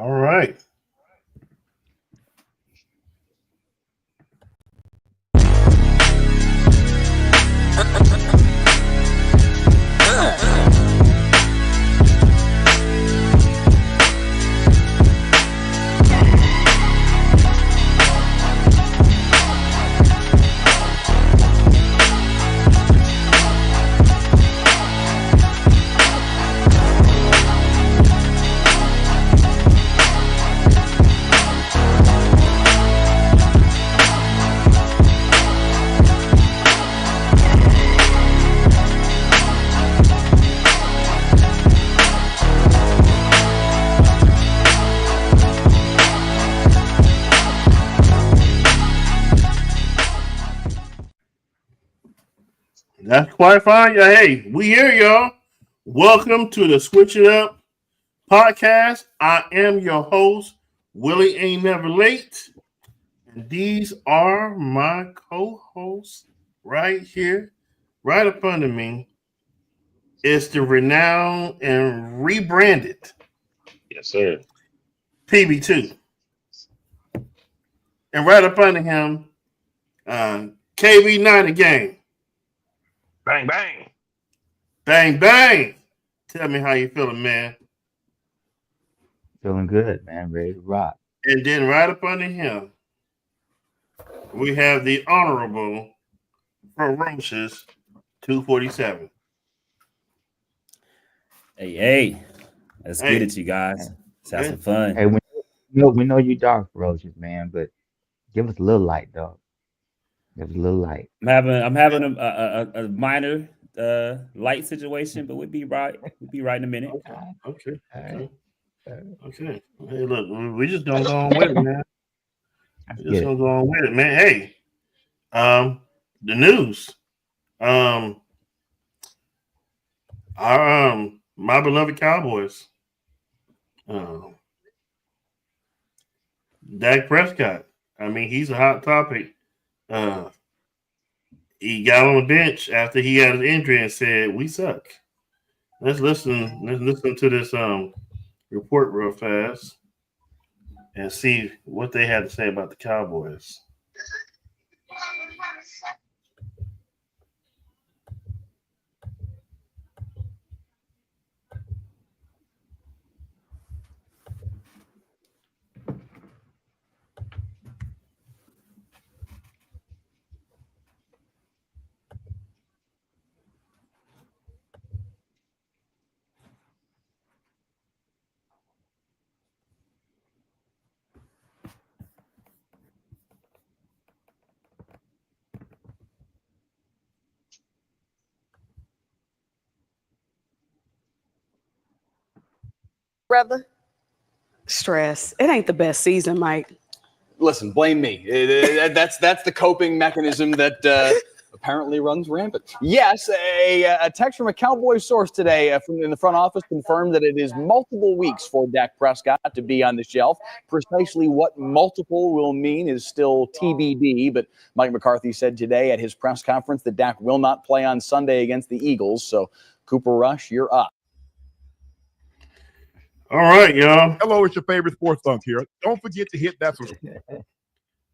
All right. That's quite fine. Yeah, hey, we here, y'all. Welcome to the Switch It Up podcast. I am your host, Willie Ain't Never Late. And these are my co-hosts right here, right up under me. It's the renowned and rebranded Yes, sir. PB2. And right up under him, KB9 again. Bang, bang. Bang, bang. Tell me how you feeling, man. Feeling good, man. Ready to rock. And then right up under him, we have the honorable ferocious 247. Hey, let's Hey. get it, you guys. Let's have Hey. some fun. Hey, we know you dark ferocious, man, but give us a little light, dog. Give us a little light. I'm having a minor light situation, but we'll be right. We'll be right in a minute. Okay. All Okay. right. Okay. Hey, look, we just gonna go on with it, man. Let's We just get gonna it. go on with it, man. Hey, the news. Um, our my beloved Cowboys. Um, Dak Prescott. I mean, he's a hot topic. Uh, he got on the bench after he had an injury and said, "We suck." Let's listen. Let's listen to this report real fast and see what they had to say about the Cowboys. Brother, stress. It ain't the best season, Mike. Listen, blame me. That's the coping mechanism that apparently runs rampant. Yes, a text from a Cowboys source today from in the front office confirmed that it is multiple weeks for Dak Prescott to be on the shelf. Precisely what multiple will mean is still TBD, but Mike McCarthy said today at his press conference that Dak will not play on Sunday against the Eagles. So, Cooper Rush, you're up. All right, y'all. Hello, it's your favorite sports thunk here. Don't forget to hit that subscribe.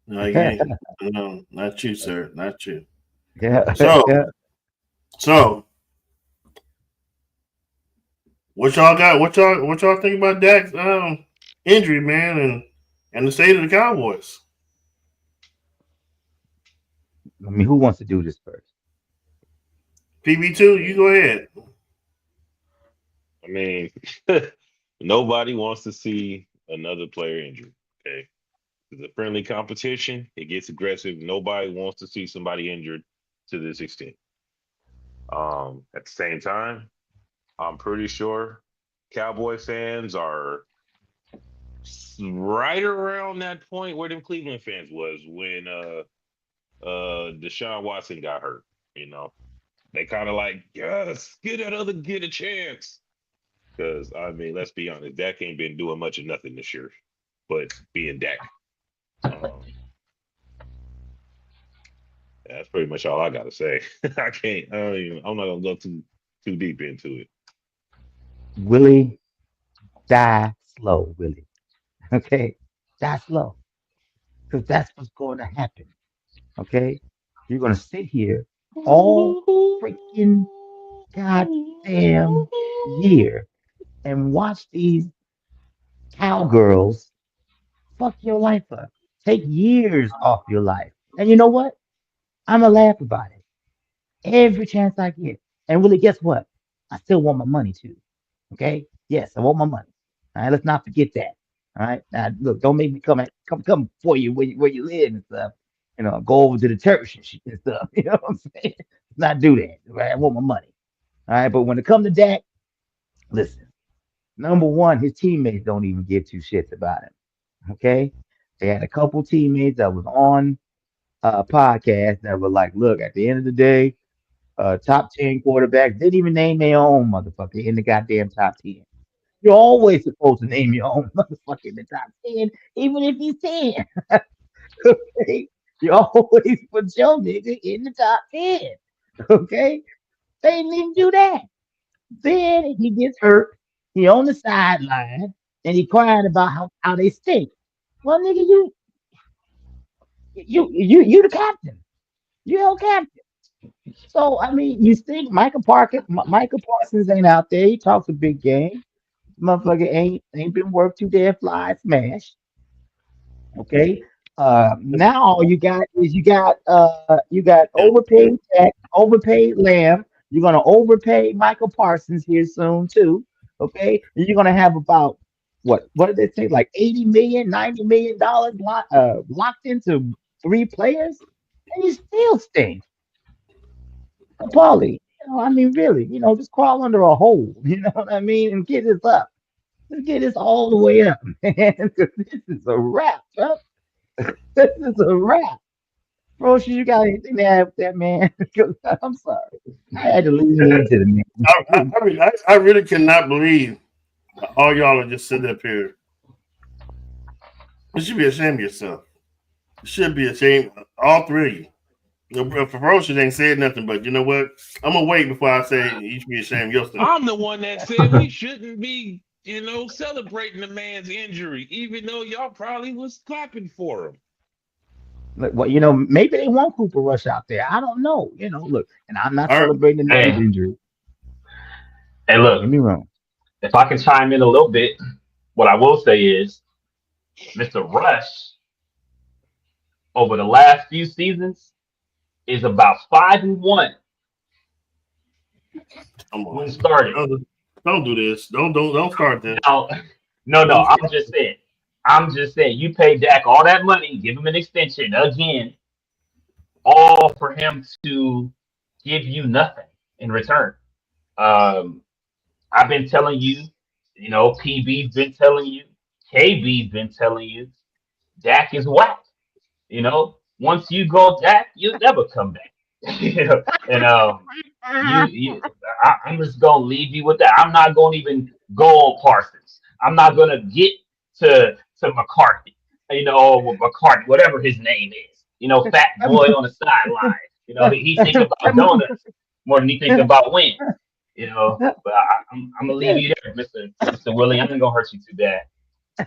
No, you ain't. No, not you, sir. Not you. Yeah. So, so what y'all got? What y'all think about Dak's injury, man, and the state of the Cowboys? I mean, who wants to do this first? PB2, you go ahead. I mean, nobody wants to see another player injured. Okay. It's a friendly competition. It gets aggressive. Nobody wants to see somebody injured to this extent. At the same time, I'm pretty sure Cowboy fans are right around that point where them Cleveland fans was when Deshaun Watson got hurt. You know, they kind of like, yes, get a chance. Because I mean, let's be honest, Dak ain't been doing much of nothing this year, but being Dak. That's pretty much all I gotta say. I can't. I'm not gonna go too deep into it. Willie, die slow, Willie. Okay, die slow, because that's what's going to happen. Okay, you're gonna sit here all freaking goddamn year and watch these cowgirls fuck your life up, take years off your life. And you know what? I'm gonna laugh about it every chance I get. And really, guess what? I still want my money too. Okay? Yes, I want my money. All right, let's not forget that. All right. Now, look, don't make me come for you where you live and stuff. Go over to the church and shit and stuff. You know what I'm saying? Let's not do that. Right? I want my money. All right. But when it comes to Dak, listen. Number one, his teammates don't even give two shits about him. Okay. They had a couple teammates that was on a podcast that were like, look, at the end of the day, top 10 quarterbacks didn't even name their own motherfucker in the goddamn top 10. You're always supposed to name your own motherfucker in the top 10, even if he's 10. Okay? You always put your nigga in the top 10. Okay? They didn't even do that. Then he gets hurt. He on the sideline and he crying about how they stink. Well, nigga, you the captain. You're your captain. So I mean, you think Michael Parsons ain't out there. He talks a big game. Motherfucker ain't been worked too damn fly smash. Okay. Now all you got is you got overpaid Tech, overpaid Lamb. You're gonna overpay Michael Parsons here soon too. Okay. And you're gonna have about what did they say? Like 80 million, $90 million locked into three players, and you still stink. Paulie, I mean, really, just crawl under a hole, you know what I mean, and get this up. Let's get this all the way up, man. 'Cause this is a wrap, bro. This is a wrap. Bro, you got anything to add with that, man? 'Cause I'm sorry. I had to lean into the man. I really cannot believe all y'all are just sitting up here. You should be ashamed of yourself. You should be ashamed, all three of you. Ferocious ain't said nothing, but you know what? I'm gonna wait before I say you should be ashamed of yourself. I'm the one that said we shouldn't be, celebrating the man's injury, even though y'all probably was clapping for him. Look, maybe they want Cooper Rush out there. I don't know. Look, and I'm not All right. celebrating the man's Hey. injury. Hey, Don't look, get me wrong. if I can chime in a little bit, what I will say is Mr. Rush over the last few seasons is about 5-1 Come on. when starting. Don't do this. Don't start this. Now, no, I'm just saying, you pay Dak all that money, give him an extension again, all for him to give you nothing in return. I've been telling you, PB's been telling you, KB's been telling you, Dak is whack. Once you go Dak, you'll never come back. And I'm just gonna leave you with that. I'm not gonna even go on Parsons. I'm not gonna get to McCarthy. Or McCarthy, whatever his name is. Fat boy on the sideline. He think about donuts more than he think about wins. But I'm gonna leave you there, Mr. Willie. I'm not gonna hurt you too bad.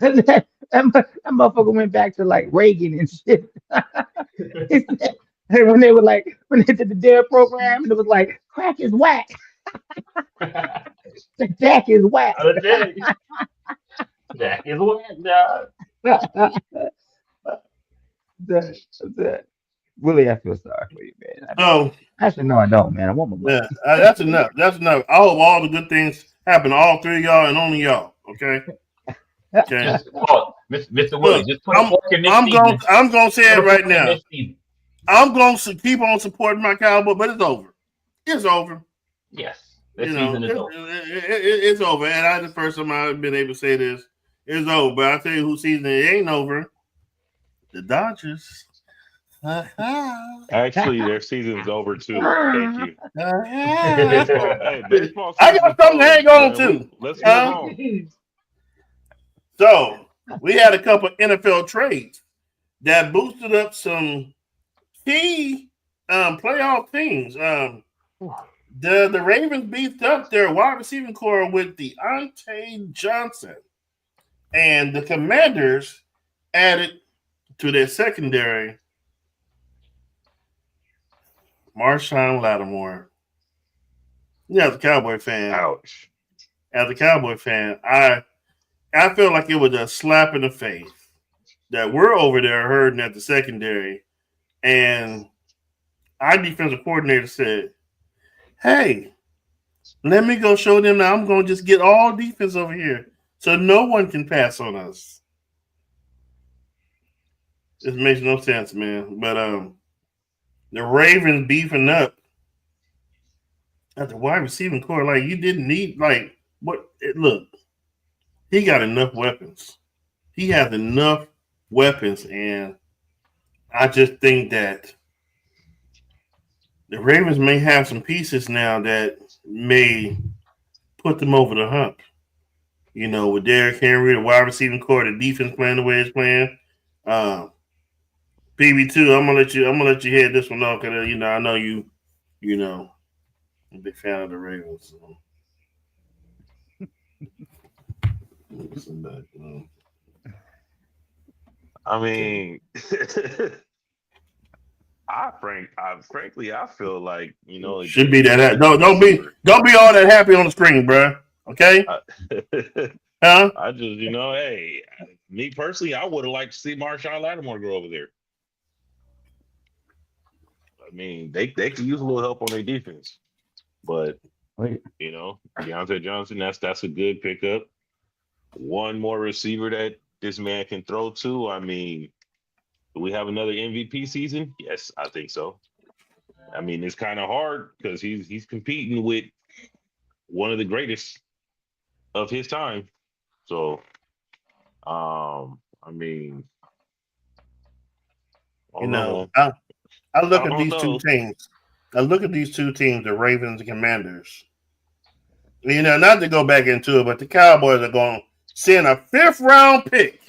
that motherfucker went back to like Reagan and shit. He said, when they did the DARE program, and it was like, crack is whack. Dak is whack. Dak is whack, dog. That. Willie, I feel sorry for you, man. So Actually, no, I don't, man. I want my money. yeah, that's enough. That's enough. I hope all the good things happen to all three of y'all and only y'all. Okay. Okay. Mr. Willie, just put a fork in this season. I'm gonna say it right now. This season. I'm gonna keep on supporting my Cowboy, but it's over. It's over. Yes, this season is over. It's over. And I the first time I've been able to say this. It's over. But I'll tell you whose season it ain't over. The Dodgers. Actually, their season's over too. Thank you. I Baseball got something to hang on to. Let's move on. So we had a couple NFL trades that boosted up some key playoff teams. The Ravens beefed up their wide receiving core with Deontay Johnson And the Commanders added to their secondary Marshawn Lattimore. Yeah, as a Cowboy fan, Ouch. I feel like it was a slap in the face that we're over there hurting at the secondary, and our defensive coordinator said, "Hey, let me go show them that I'm going to just get all defense over here, so no one can pass on us." This makes no sense, man. But the Ravens beefing up at the wide receiving core, like you didn't need, like what? Look, he got enough weapons. He has enough weapons, and I just think that the Ravens may have some pieces now that may put them over the hump. You know, with Derrick Henry, the wide receiving core, the defense playing the way it's playing. PB2, I'm gonna let you head this one off because I know you know, I'm a big fan of the Ravens. So. I mean, frankly, I feel like Should be that. Don't be all that happy on the screen, bro. Okay? Huh? I just hey, me personally, I would have liked to see Marshawn Lattimore go over there. I mean, they could use a little help on their defense, but Deontay Johnson, that's a good pickup. One more receiver that this man can throw to. I mean, do we have another MVP season? Yes, I think so. I mean, it's kind of hard because he's competing with one of the greatest of his time. So, I mean, I look at these two teams. The Ravens and Commanders. Not to go back into it, but the Cowboys are going to send a 5th round pick.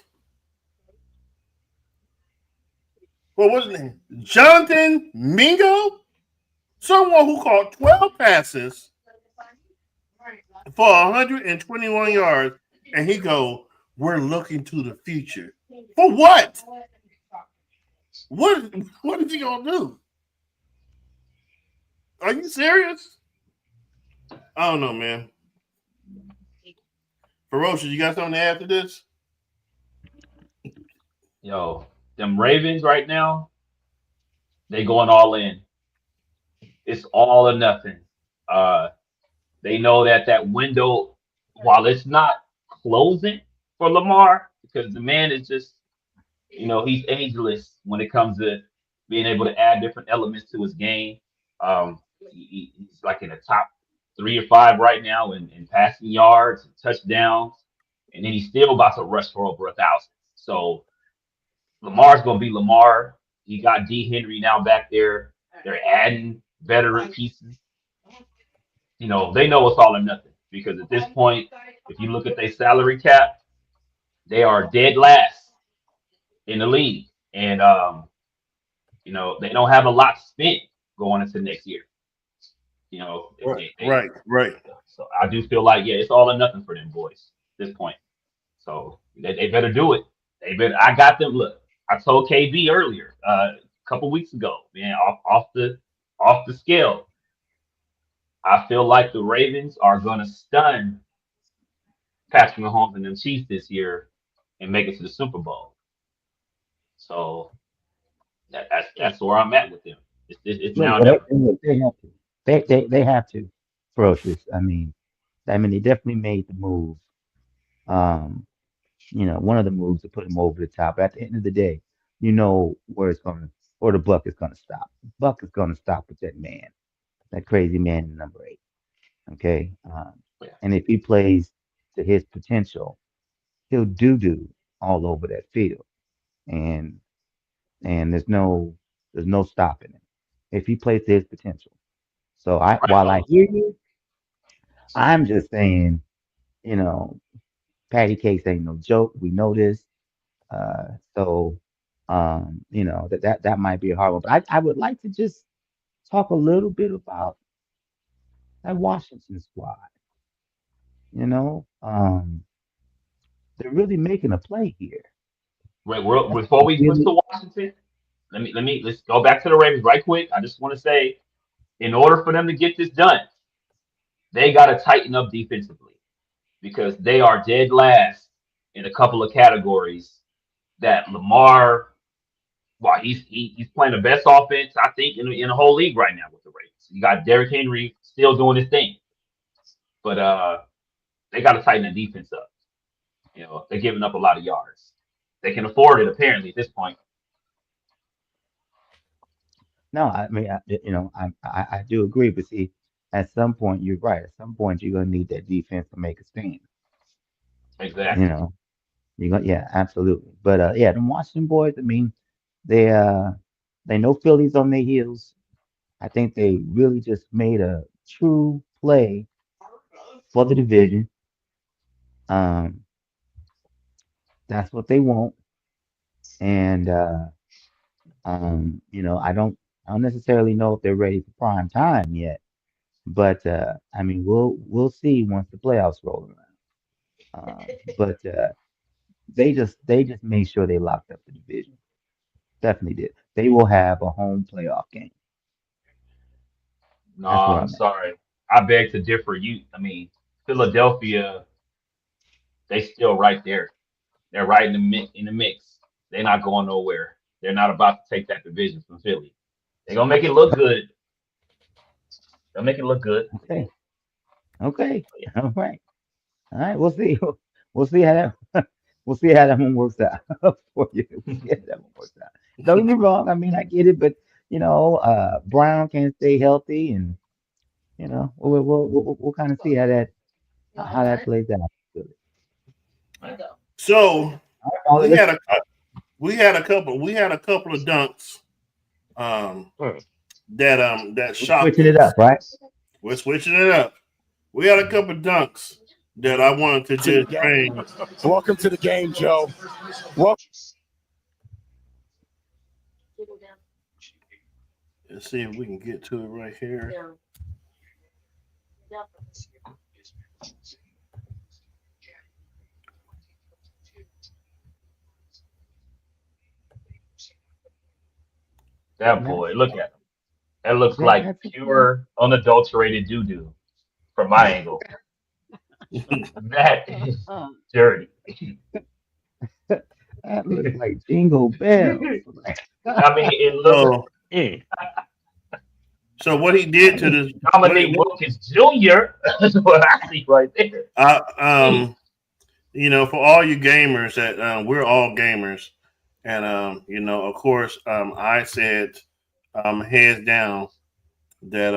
What was his name? Jonathan Mingo? Someone who caught 12 passes for 121 yards, and he go, "We're looking to the future." For what? What is he gonna do? Are you serious? I don't know, man. Ferocious, you got something to add to this? Yo, them Ravens right now, they going all in. It's all or nothing. They know that window, while it's not closing for Lamar, because the man is just, he's ageless when it comes to being able to add different elements to his game. He's like in the top 3 or 5 right now in passing yards and touchdowns, and then he's still about to rush for over 1,000. So Lamar's gonna be Lamar. He got D. Henry now back there. They're adding veteran pieces. They know it's all or nothing because at this point, if you look at their salary cap, they are dead last in the league, and they don't have a lot spent going into next year. Right. So I do feel like it's all or nothing for them boys at this point. So they better do it. I got them. Look, I told KB earlier, a couple weeks ago, man, off the scale. I feel like the Ravens are gonna stun Patrick Mahomes and them Chiefs this year and make it to the Super Bowl. So that's where I'm at with them. It's now They never. have to. They have to. Ferocious. I mean, they definitely made the move. Um, one of the moves to put him over the top. But at the end of the day, where the buck is gonna stop. The buck is gonna stop with that man, that crazy man in number 8. Okay. And if he plays to his potential, he'll do all over that field. And there's no stopping him if he plays to his potential. So while I hear you, I'm just saying, patty cakes ain't no joke. We know this. So that might be a hard one. But I would like to just talk a little bit about that Washington squad. The they're really making a play here. Before we switch to Washington, let's go back to the Ravens right quick. I just want to say, in order for them to get this done, they got to tighten up defensively because they are dead last in a couple of categories. That Lamar, well, he's playing the best offense I think in the whole league right now with the Ravens. You got Derrick Henry still doing his thing, but they got to tighten the defense up. You know, they're giving up a lot of yards. They can afford it apparently at this point. No, I mean, I do agree, but see, at some point, you're right. At some point, you're gonna need that defense to make a stand. Exactly. You know, yeah, absolutely. But yeah, the Washington boys. I mean, they know Philly's on their heels. I think they really just made a true play for the division. That's what they want, and I don't necessarily know if they're ready for prime time yet, but I mean, we'll see once the playoffs roll around. But they just made sure they locked up the division. Definitely did. They will have a home playoff game. No, That's what I'm I'm sorry. I beg to differ. I mean, Philadelphia, they still right there. They're right in the mix. They're not going nowhere. They're not about to take that division from Philly. They're gonna make it look good. They'll make it look good. Okay. All right. We'll see. We'll see how that. We'll see how that one works out for you. We'll see how that one works out. Don't get me wrong. I mean, I get it, but Brown can't stay healthy, and we'll kind of see how that plays out. So All right, we had a couple of dunks that shocked. switching it up, right? We're switching it up. We had a couple of dunks that I wanted to just bring. Welcome to the game, Joe. Welcome. Let's see if we can get to it right here. That boy, look at him. That looks like pure, unadulterated doo-doo from my angle. That is dirty. That looks like Jingle Bells. I mean, it looks. So what he did to this Dominique Wilkins Jr. That's what I see right there. For all you gamers that we're all gamers, and of course, I said heads down that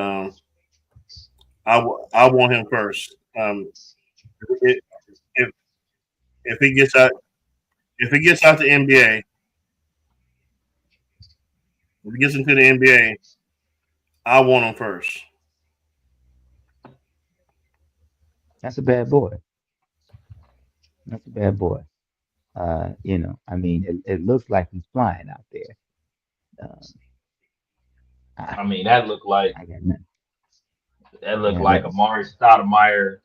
I want him first. If he gets out the NBA, if he gets into the NBA, I want him first. That's a bad boy. That's a bad boy. I mean, it looks like he's flying out there. I mean, that looked like I got nothing. Amari Stoudemire,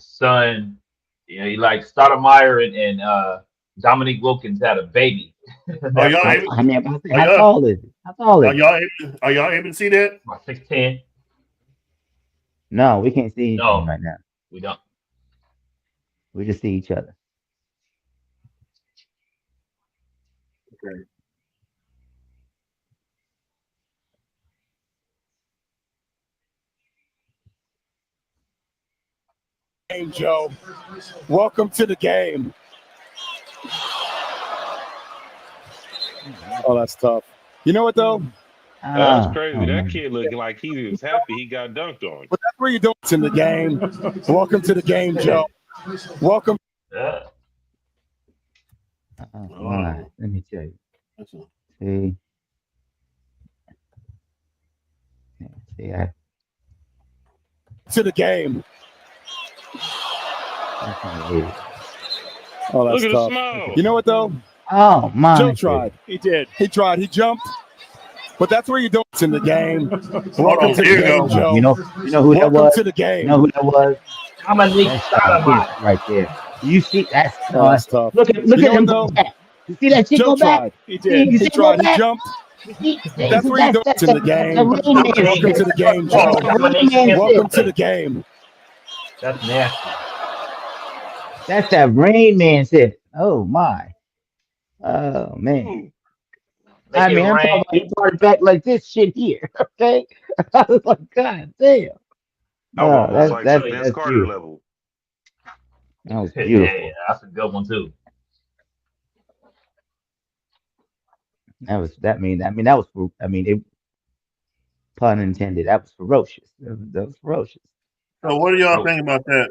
son. He like Stoudemire and Dominique Wilkins had a baby. Are y'all How tall is it? How tall is it? Are y'all able to see that? 6'10". No, we can't see anything No. right now. We don't. We just see each other. Okay. Game, Joe. Welcome to the game. Oh, that's tough. You know what though? That's crazy. That kid looking like he was happy he got dunked on. But that's where you're doing in the game. Welcome to the game, Joe. Welcome. Yeah. All right, let me tell you. See, To the game. I can't hate it. Oh, that's Look at tough. the smile. You know what though? Oh my! Joe tried. He did. He tried. He jumped. But that's where you're doing in the game. Welcome to the here you game, go. Joe. You know who that Welcome was? to the game. You know who that was? Dominique That's Stoudemire. right there. You see that's That's tough. look at You know him what, go though? back. You see that shit go Jump back? tried. He did. You He see it go tried. He back? jumped. You see, That's where you do it in the game. Rain Man Welcome shit. to the game, That's Joe. the Rain Man Welcome shit. to the game. That's nasty. That's that Rain Man shit. Oh my. Oh man. Make I it mean, I'm talking rain. about he brought it back like this shit here. Okay. I was like, God damn. I was No, almost like that's Vince that's Carter beautiful. level. That was Yeah, beautiful. that's a good one too. That was that mean that was it, pun intended. That was ferocious. That was ferocious. So what do y'all think about that?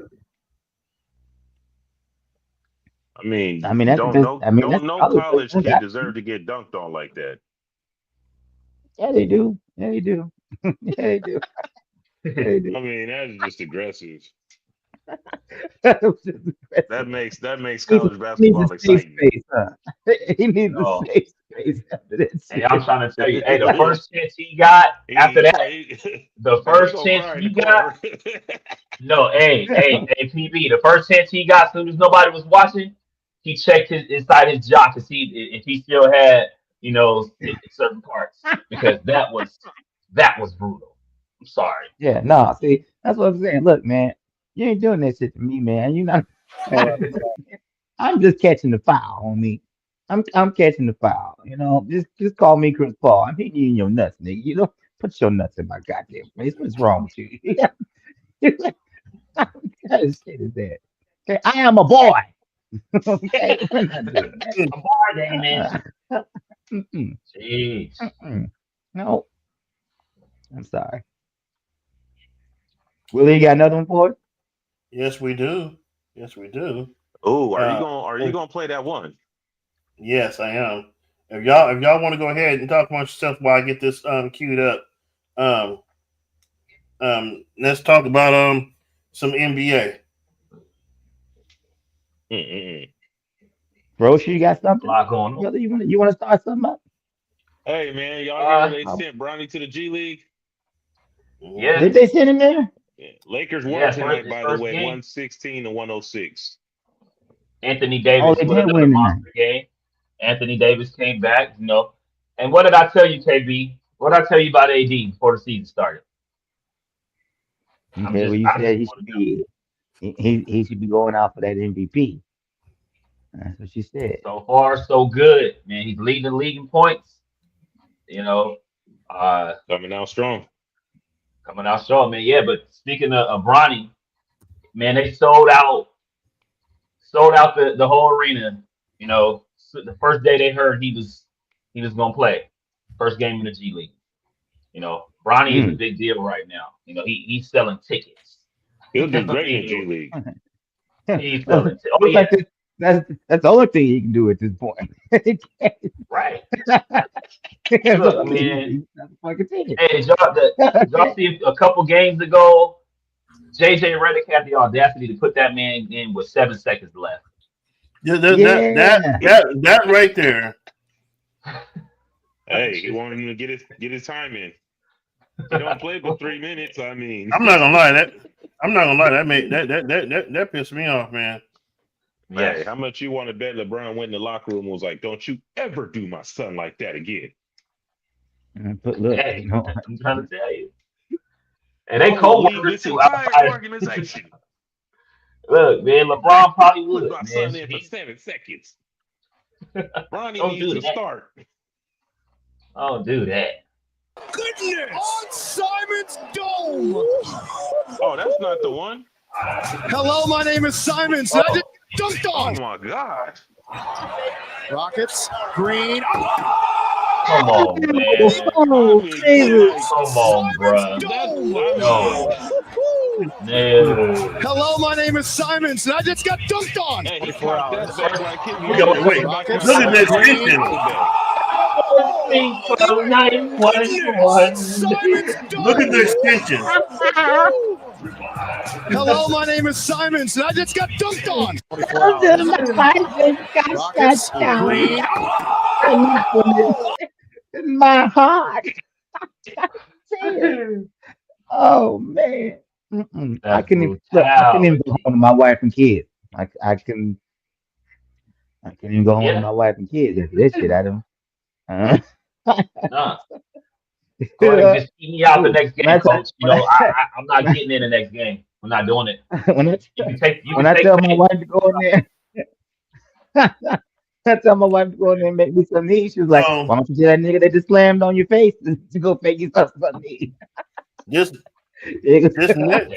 I mean, I mean that's don't just, no I mean don't that's no probably college what kid got deserve to get dunked on like that. Yeah, they do. Yeah, they do. Yeah, they do. Yeah, they I do. mean, that is just aggressive. That was just That aggressive. makes He college needs basketball a safe exciting. space, huh? He needs a No. safe space after that Hey, I'm shit. trying to tell you, hey, the first chance he got after that, the He first gonna chance cry in he the got, corner. no, hey, PB, the first chance he got, as soon as nobody was watching, he checked his inside his jock to see if he still had, certain parts because that was brutal. I'm sorry. Yeah, no, see, that's what I'm saying. Look, man, you ain't doing that shit to me, man. You not. I'm just catching the foul on me. I'm catching the foul. Just call me Chris Paul. I'm hitting you in your nuts, nigga. You don't put your nuts in my goddamn face. What's wrong with you? What kind of shit is that? Okay, I am a boy. Okay, we're not doing that. A bar game, man. Mm-mm, Jeez. mm-mm. No, I'm sorry. Willie, you got another one for us? Yes, we do. Yes, we do. Oh, are Uh, you gonna play that one? Yes, I am. If y'all want to go ahead and talk amongst yourself while I get this queued up, let's talk about some NBA. Mm-mm. Broshi, you got A something? lot going on. Brother, you want to start something up? Hey man, y'all hear they Uh, sent Bronny to the G League? Yeah. Did they send him there? Yeah. Lakers won Yeah, tonight, his by the first way, game. 116 to 106. Anthony Oh, Davis they with did another win tonight. monster game. Anthony Davis came back, And what did I tell you, KB? What did I tell you about AD before the season started? Okay, well, you said he should be he should be going out for that MVP. That's what you said. So far, so good, man. He's leading the league in points. Coming out strong. Coming out strong, man. Yeah, but speaking of Bronny, man, they sold out the whole arena. So the first day they heard he was gonna play, first game in the G League. Bronny is a big deal right now. He's selling tickets. He'll do great in the G League. He's selling tickets. Oh Looks yeah, like that's the only thing he can do at this point. right. That's Look, the only man. thing. That's fucking ticket. Hey, did y'all see a couple games ago? JJ Redick had the audacity to put that man in with 7 seconds left. Yeah, Yeah. that right there. Hey, he wanted him to get his time in. He don't play for 3 minutes. I mean, I'm not gonna lie. That made that pissed me off, man. Hey, how much you want to bet LeBron went in the locker room and was like, "Don't you ever do my son like that again." But look, Hey, you know, I'm trying to tell you. And they co-workers this too. entire organization. Look, man, LeBron probably Put would. my Man. son in for 7 seconds. Bronny Don't needs do to that. start. Don't do that. Goodness! On Simon's Dome! Oh, that's not the one. Hello, my name is Simon. So I just dunked Oh on. my God. Rockets, Green. Come on, man. oh, Jesus. Come on, bro. No. Hello, my name is Simon. So I just got dunked on. Hey, he cocked that back like his Wait, mother. look at that extension. Look at the extension. Hello, my name is Simon. So I just got dunked on. Rockets, Green. In my heart. Oh man. I couldn't even go home to my wife and kids. I can even go home with Yeah. my wife and kids after this shit. I don't. Nah. Go ahead and just keep me out the next when I game, tell coach. I'm not getting in the next game. I'm not doing it. when I, You can take when I tell my Peyton. wife to go in there, I tell my wife to go in there and make me some meat. She was like, "Why don't you tell that nigga that just slammed on your face to go make you some meat?" This Damn.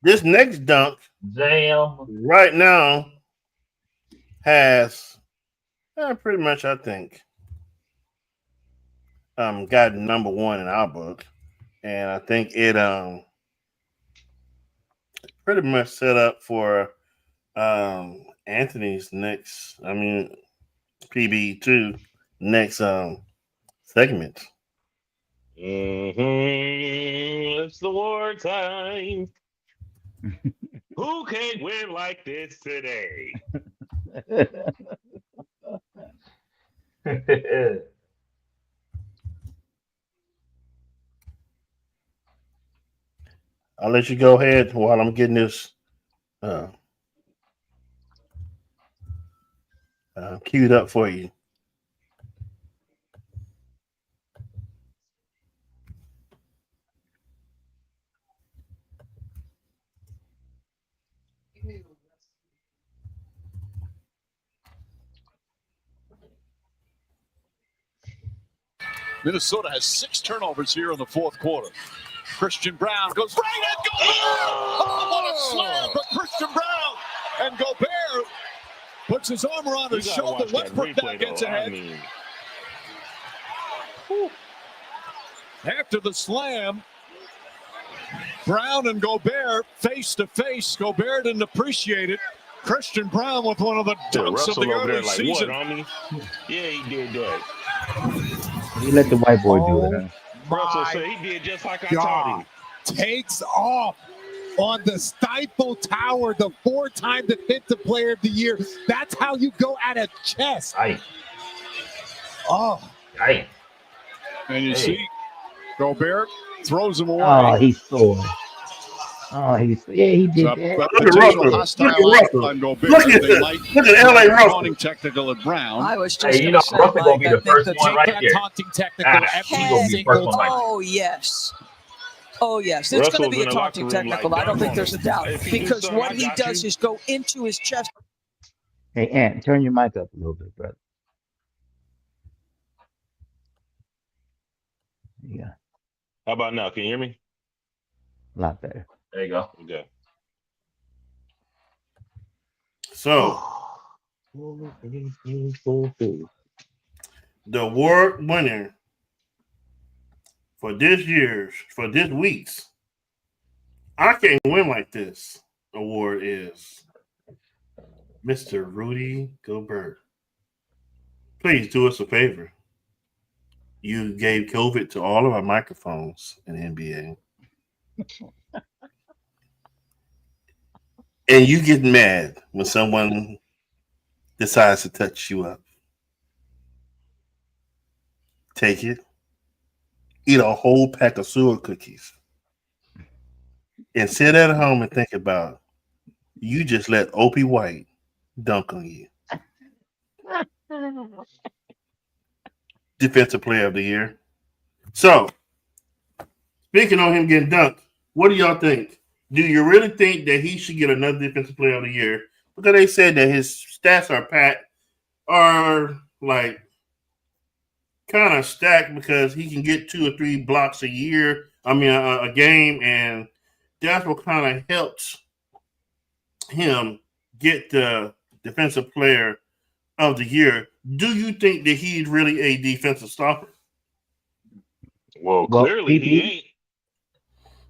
this next dunk Damn. right now has pretty much, I think, got number one in our book, and I think it pretty much set up for Anthony's next. I mean, PB2 next segment. It's the war time. Who can win like this today? I'll let you go ahead while I'm getting this queued up for you. Minnesota has 6 turnovers here in the fourth quarter. Christian Brown goes right at Gobert. Oh, what a slam for Christian Brown. And Gobert puts his arm around his shoulder. Westbrook now gets ahead. After the slam, Brown and Gobert face to face. Gobert didn't appreciate it. Christian Brown with one of the dunks of the early season. Yeah, he did that. You let the white boy do it, huh? Russell said he did just like I taught him. Takes off on the Stifle Tower, the 4-time Defensive Player of the Year. That's how you go at a chest. Aye. Oh. Aye. And you see, Gobert throws him away. Oh, he's sore. Oh, he did that. Look at LA Russell. Technical at Brown. I was just Hey, Russell gonna be the first one right there. Taunting technical every single time. Oh, yes. Oh, yes. It's going to be a taunting technical. I don't think there's a doubt. Because what he does is go into his chest. Hey, Ant, turn your mic up a little bit, brother. Yeah. How about now? Can you hear me? A lot better. There you go. Okay. So, the award winner for this week's I Can't Win Like This award is Mr. Rudy Gobert. Please do us a favor. You gave COVID to all of our microphones in the NBA. And you get mad when someone decides to touch you up. Take it. Eat a whole pack of sewer cookies. And sit at home and think about you just let Opie White dunk on you. Defensive Player of the Year. So, speaking on him getting dunked, what do y'all think? Do you really think that he should get another Defensive Player of the Year? Because they said that his stats are like kind of stacked because he can get 2 or 3 blocks a game, and that's what kind of helps him get the Defensive Player of the Year. Do you think that he's really a defensive stopper? Well, clearly he ain't.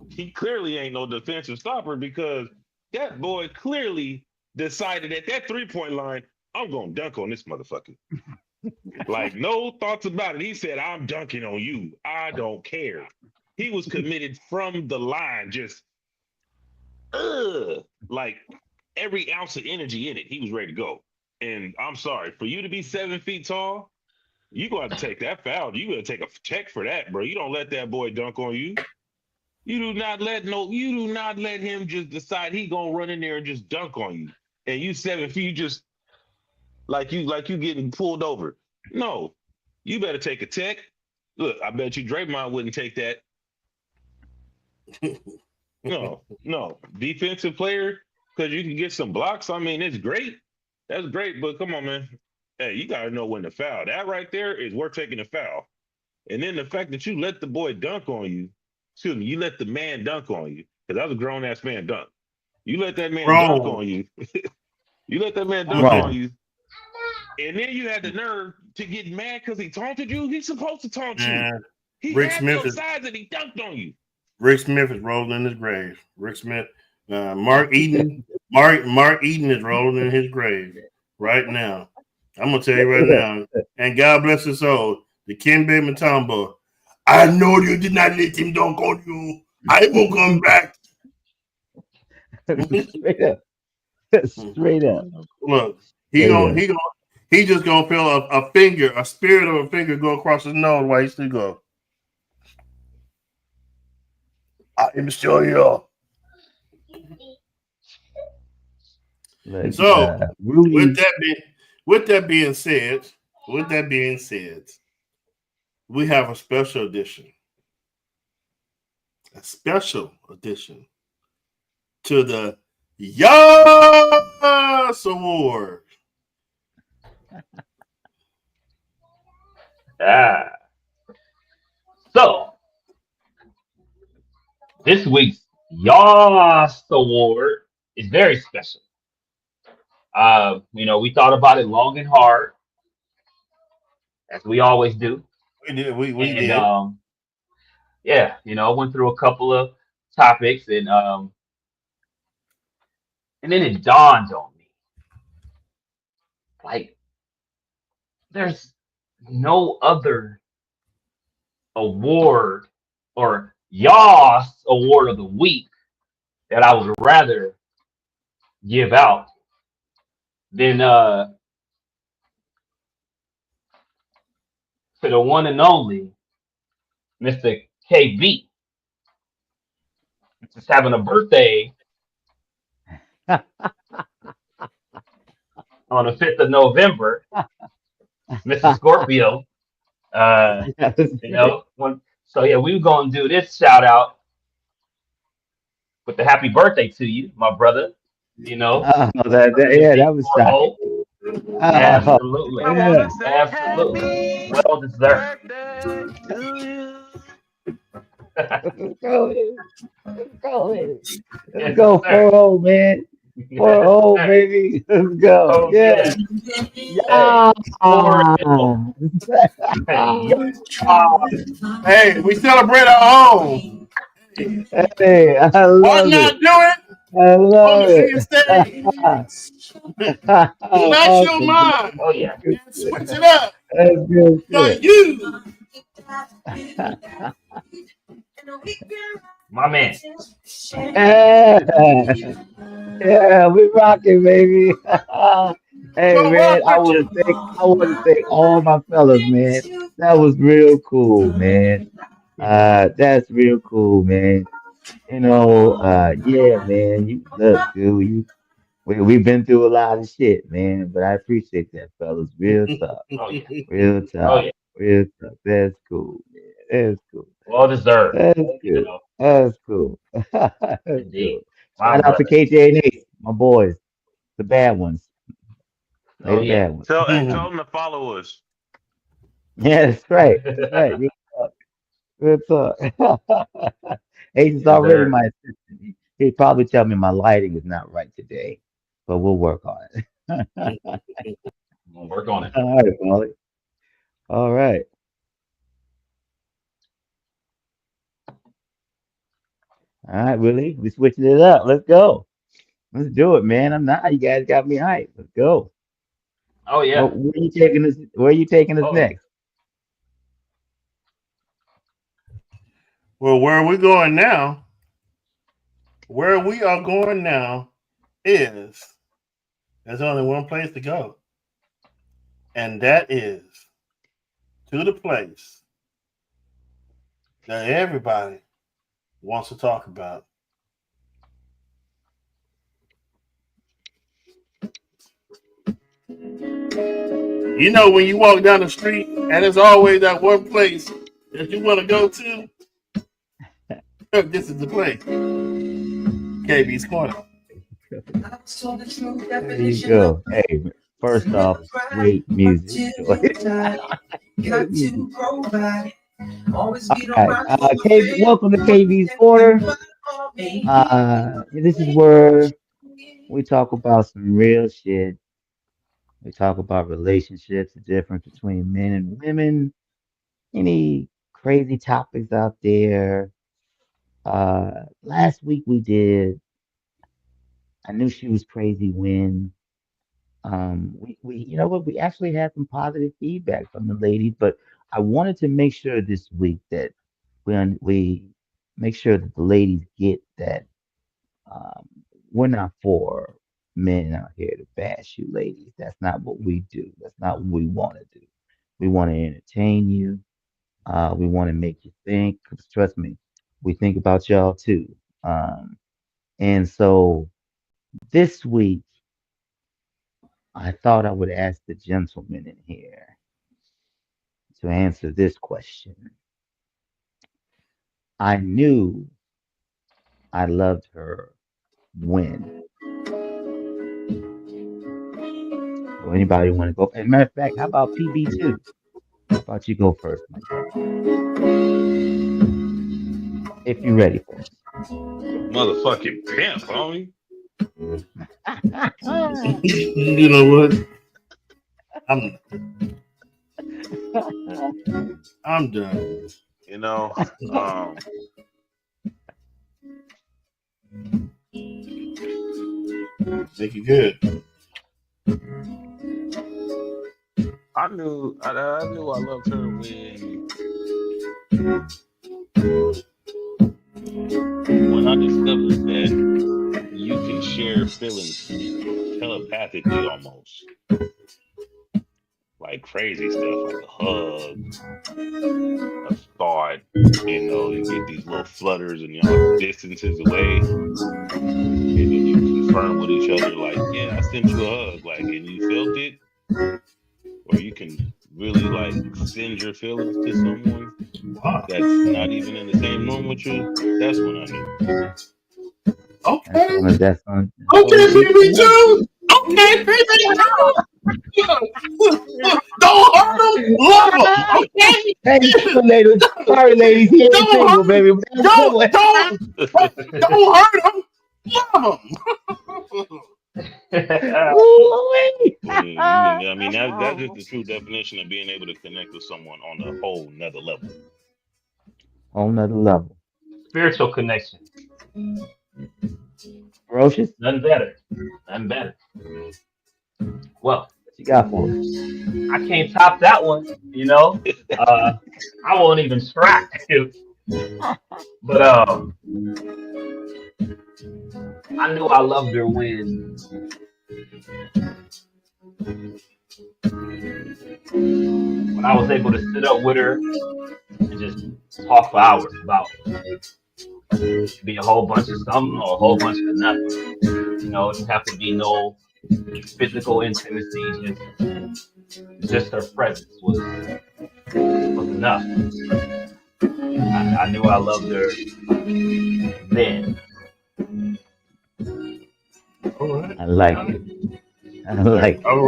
He clearly ain't no defensive stopper because that boy clearly decided at that 3-point line, I'm going to dunk on this motherfucker. Like, no thoughts about it. He said, I'm dunking on you. I don't care. He was committed from the line, just like every ounce of energy in it. He was ready to go. And I'm sorry, for you to be 7 feet tall, you going to take that foul. You going to take a check for that, bro. You don't let that boy dunk on you. You do not let him just decide he gonna run in there and just dunk on you. and you 7 feet, you just like you getting pulled over. No, you better take a tech. Look, I bet you Draymond wouldn't take that. No. Defensive player, because you can get some blocks. I mean, it's great. That's great, but come on, man. Hey, you gotta know when to foul. That right there is worth taking a foul. And then the fact that you let the boy dunk on you, you let the man dunk on you, because that was a grown ass man dunk. You let that man dunk on you. You let that man dunk on you. And then you had the nerve to get mad because he taunted you. He's supposed to taunt you. He Rick had Smith your size and he dunked on you. Rick Smith is rolling in his grave. Rick Smith, Mark Eden is rolling in his grave right now. I'm gonna tell you right now, and God bless his soul, the Kembe Mutombo. I know you did not let him dunk on you. I will come back. Straight up. Straight up. Look, he just gonna feel a spirit of a finger go across his nose while he still go. I am sure you. So with that being said, we have a special edition to the Yas Award. So this week's Yas Award is very special. We thought about it long and hard, as we always do. We did. We And did. Went through a couple of topics, and then it dawned on me, like, there's no other award or Yas Award of the week that I would rather give out than to the one and only Mr. KB. Just having a birthday on the 5th of November, Mr. Scorpio. We were gonna do this shout out with the happy birthday to you, my brother. That was shocking. Absolutely. Yeah. Absolutely. Well deserved. Let's go 4-0, man. 4-0, baby. Let's go. Oh, yeah. Hey, we celebrate our home. Hey, I love Why it. not do it? I love On the it. stage. Relax your mind. Oh yeah. And switch it up. That's good So shit. you. My man. Yeah, we rocking, baby. Hey man, I want to thank all my fellas, man. That was real cool, man. That's real cool, man. Yeah, man. You look, dude. We've been through a lot of shit, man. But I appreciate that, fellas. Real tough, Oh yeah. real Oh tough, yeah. real tough. That's cool, man. That's cool. Well deserved. That's good. That's cool. That's Indeed. cool. My Shout out to brother. KJ and Ace, my boys, the bad ones. They Oh the yeah. bad ones. Tell them to follow us. Yeah, that's right. That's right. Good talk. Good talk. Ace is Yes, already sir. my assistant. He'd probably tell me my lighting is not right today, but we'll work on it. We'll work on it. All right, Molly. All right. All right, Willie. We switching it up. Let's go. Let's do it, man. You guys got me hyped. Let's go. Oh yeah. Where are you taking us? Where are you taking us Oh. next? Well, where are we going now? Where we are going now is there's only one place to go. And that is to the place that everybody wants to talk about. You know, when you walk down the street and there's always that one place that you want to go to, this is the place. KB's Corner. There you go. Hey, first off, great music. Great music. All right. Welcome to KB's Corner. This is where we talk about some real shit. We talk about relationships, the difference between men and women, any crazy topics out there. Last week we did I Knew She Was Crazy When. We you know what, we actually had some positive feedback from the ladies, but I wanted to make sure this week that we make sure that the ladies get that we're not for men out here to bash you ladies. That's not what we do. That's not what we want to do. We want to entertain you. We want to make you think. 'Cause trust me, we think about y'all too. And so this week, I thought I would ask the gentleman in here to answer this question. I knew I loved her when. So anybody want to go? As a matter of fact, how about PB2? How about you go first, my brother? If you're ready for it. Motherfucking pimp, homie. You know what? I'm done. You know, Make it good. I knew I loved her when I discovered that you can share feelings telepathically almost. Like crazy stuff, like a hug, a thought, you get these little flutters and y'all distances away. And then you confirm with each other, like, yeah, I sent you a hug, like, and you felt it. Or you can really like send your feelings to someone that's not even in the same room with you. That's when I knew. Okay. That's on. Okay, PB2. Okay, PB2. Don't hurt them. Love them. Okay. Hey, ladies. Sorry, ladies. He ain't single, baby. Don't hurt them. Love them. I mean, that's just the true definition of being able to connect with someone on a whole nother level. Whole nother level. Spiritual connection. Ferocious? None better. None better. Well, what you got for us? I can't top that one, I won't even try. But I knew I loved her when I was able to sit up with her and just talk for hours about it could be a whole bunch of something or a whole bunch of nothing. It doesn't have to be no physical intimacy. Just her presence was enough. I knew I loved her then. All right. I like it. I like it. All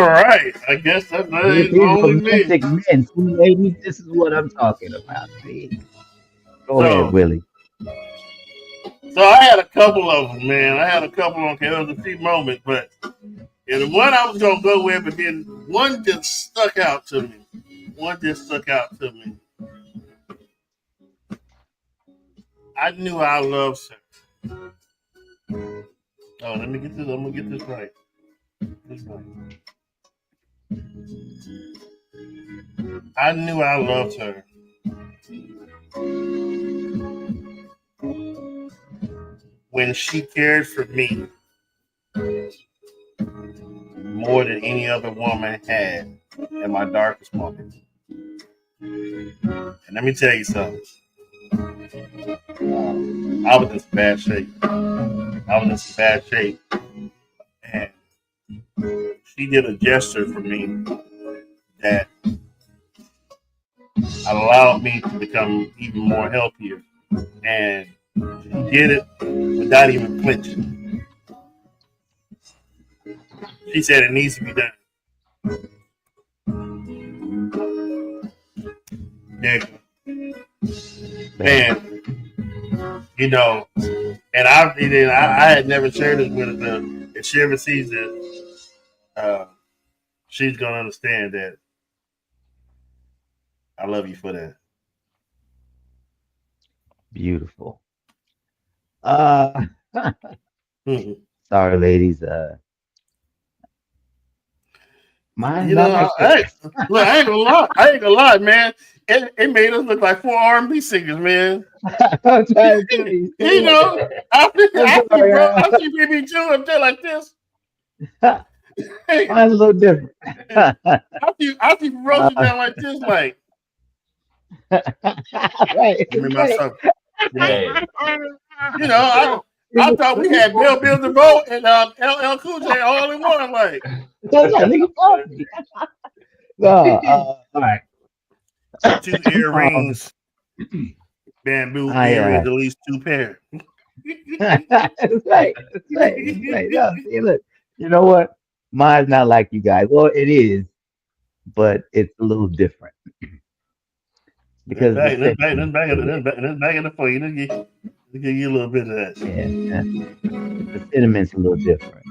right. I guess that's only romantic me. men. See, ladies, this is what I'm talking about. See? Go ahead, Willie. So I had a couple of them, man. There was a few moments, but the one I was going to go with, but then one just stuck out to me. I knew I loved her. Oh, let me get this. I'm going to get this right. I knew I loved her when she cared for me more than any other woman had in my darkest moments. And let me tell you something. I was in some bad shape. And she did a gesture for me that allowed me to become even more healthier. And she did it without even flinching. She said it needs to be done. Man, you know, and I had never shared this with her. If she ever sees it, she's gonna understand that I love you for that. Beautiful. Sorry, ladies. Mine's You not know, like look, I ain't gonna lie, man. It made us look like 4 R&B singers, man. I'm trying to tell you. You know, I see BB Joe up there like this. Hey, Mine's a little different. I see Rosie down like this, like. Right. Give me my son. You know, I thought we had Bill DeVoe and LL Cool J all in one, like. That's like, nigga, fuck me. No, all right. 2 earrings, bamboo earrings, at least 2 pair. That's right. No, see, look, you know what? Mine's not like you guys. Well, it is, but it's a little different. Because back in the for you. Give you a little bit of that. Yeah. The sentiment's a little different.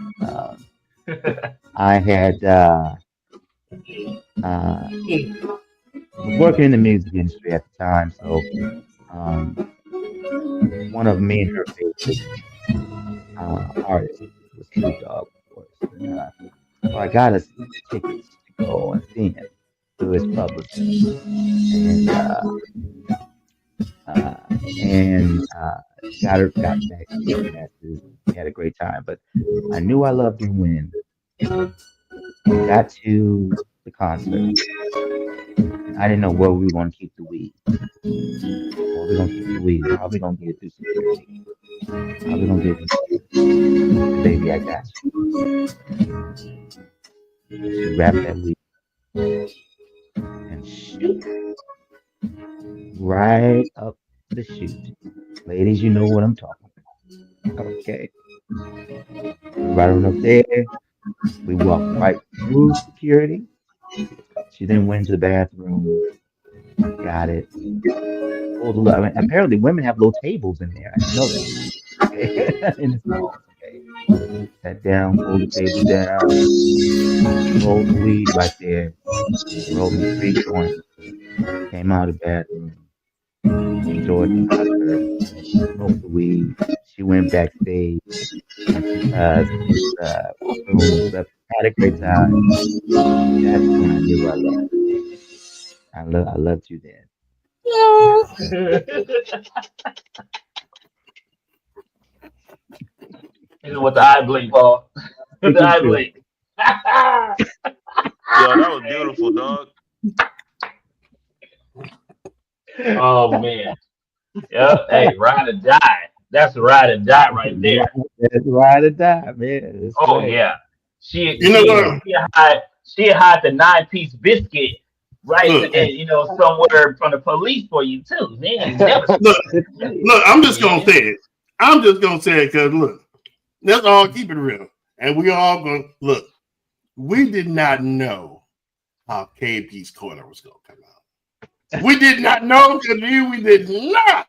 I had was working in the music industry at the time, so one of me and her favorite artists was Snoop Dogg, of course. And, so I got us tickets to go and see him through his publicist, and got back passes. We had a great time, but I knew I loved him when we got to the concert. I didn't know where we were going to keep the weed. Where we going to keep the weed? How we going to get it through security? How we going to get it? Baby, I got you. She wrapped that weed and shoot right up the chute. Ladies, you know what I'm talking about. Okay. Right on up there. We walked right through security. She then went to the bathroom, got it. Pulled I mean, apparently, women have little tables in there. I didn't know that. Okay. In the small. Okay. Sat down, pulled the table down, rolled the weed right there, rolled me 3 joints, came out of the bathroom, enjoyed the concert, smoked the weed. She went backstage, had a great time. That's when I knew I loved you. I loved you then. This is what the eye blink, Paul. The eye blink. Yo, that was beautiful, dog. Oh man. Yeah. Hey, ride or die. That's a ride or die right there. That's ride or die, man. That's Oh right. yeah. She You know hide the 9-piece biscuit right and somewhere from the police for you too. Man, Look, I'm just gonna say it. I'm just gonna say it because look, let's all keep it real, and we all gonna look. We did not know how KB's corner was gonna come out. We did not know because we did not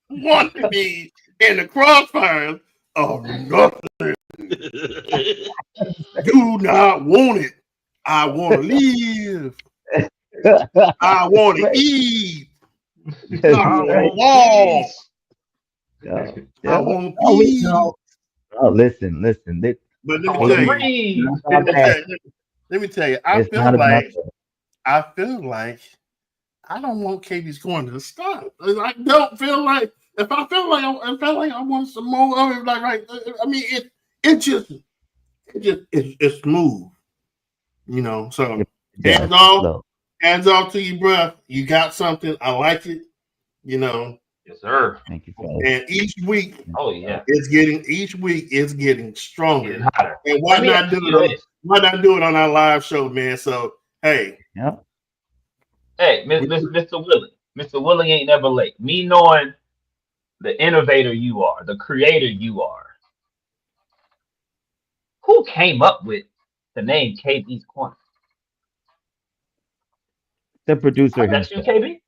want to be in the crossfires of nothing. Do not want it. I want to live. I want to eat. I want to walk. I want to eat. Oh, listen. But let me tell you, I feel like I don't want KB's corner to stop. I don't feel like if I felt like I want some more of it. Like right, I mean it's smooth, So hands off to you, bruh. You got something. I like it, Yes, sir. Thank you. And each week, Oh yeah, it's getting stronger. Getting hotter. And why not do it? why not do it on our live show, man? So hey, Yep. Hey, Mr. Willie. Mr. Willie ain't never late. Me knowing the innovator you are, the creator you are. Who came up with the name KB's Corner? The producer That's you, himself. KB?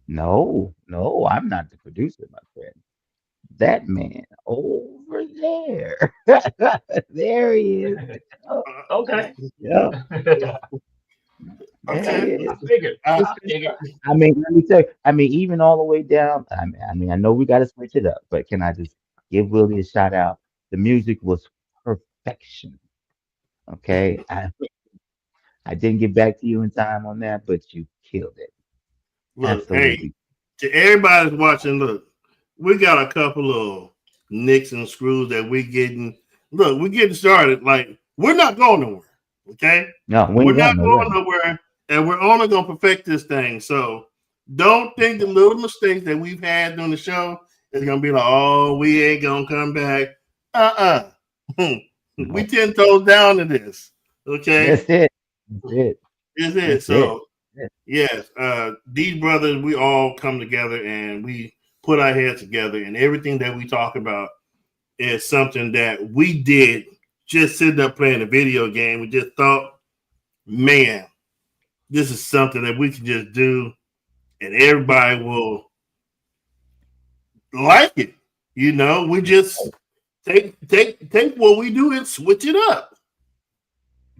No, I'm not the producer, my friend. That man over there. There he is. Oh, Okay. yeah. okay. I figured. I mean, let me tell you. I mean, even all the way down. I mean, I know we got to switch it up, but can I just give Willie a shout out? The music was perfection. Okay, I didn't get back to you in time on that, but you killed it. Look, Absolutely. hey, to everybody that's watching, look, we got a couple of nicks and screws that we're getting. Look, we're getting started. Like, we're not going nowhere. Okay? No, We're not going nowhere, and we're only going to perfect this thing. So don't think the little mistakes that we've had during the show is going to be like, oh, we ain't going to come back. We 10 toes down to this. Okay? That's it. That's it. Is it? That's So, it. yes, these brothers, we all come together and we put our heads together, and everything that we talk about is something that we did just sitting up playing a video game. We just thought, man, this is something that we can just do, and everybody will like it. You know, we just take what we do and switch it up.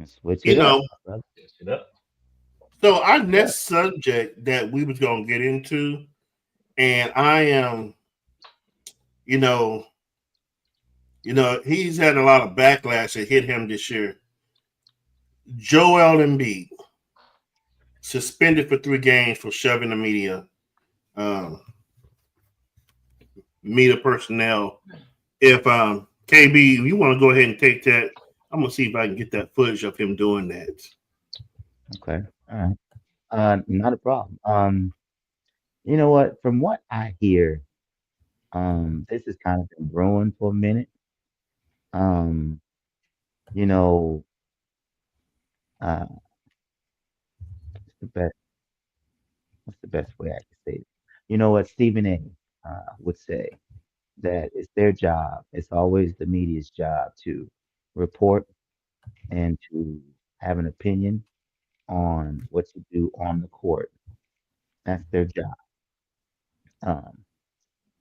Switch it up. Switch it up. So our next subject that we was gonna get into, and I am, you know, he's had a lot of backlash that hit him this year. Joel Embiid suspended for 3 games for shoving the media personnel. If KB, you want to go ahead and take that, I'm gonna see if I can get that footage of him doing that. Okay. All right. Not a problem. You know what? From what I hear, this has kind of been brewing for a minute. You know, what's the best way I can say it? You know what Stephen A. Would say that it's their job. It's always the media's job to report and to have an opinion on what to do on the court. That's their job.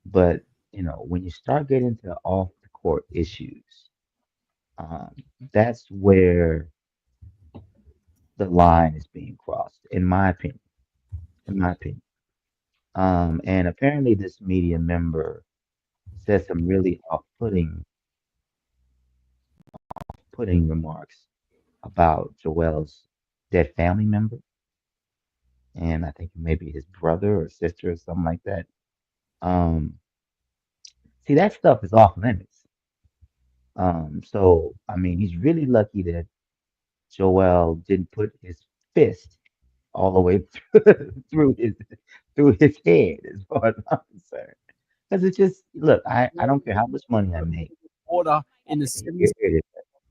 But you know, when you start getting into off the court issues, that's where the line is being crossed, in my opinion. In my opinion. And apparently this media member said some really off-putting remarks about Joel's dead family member, and I think maybe his brother or sister or something like that. See, that stuff is off limits. So I mean, he's really lucky that Joel didn't put his fist all the way through his head, as far as I'm concerned. Because it just look, I don't care how much money I make. Order in the Here it is.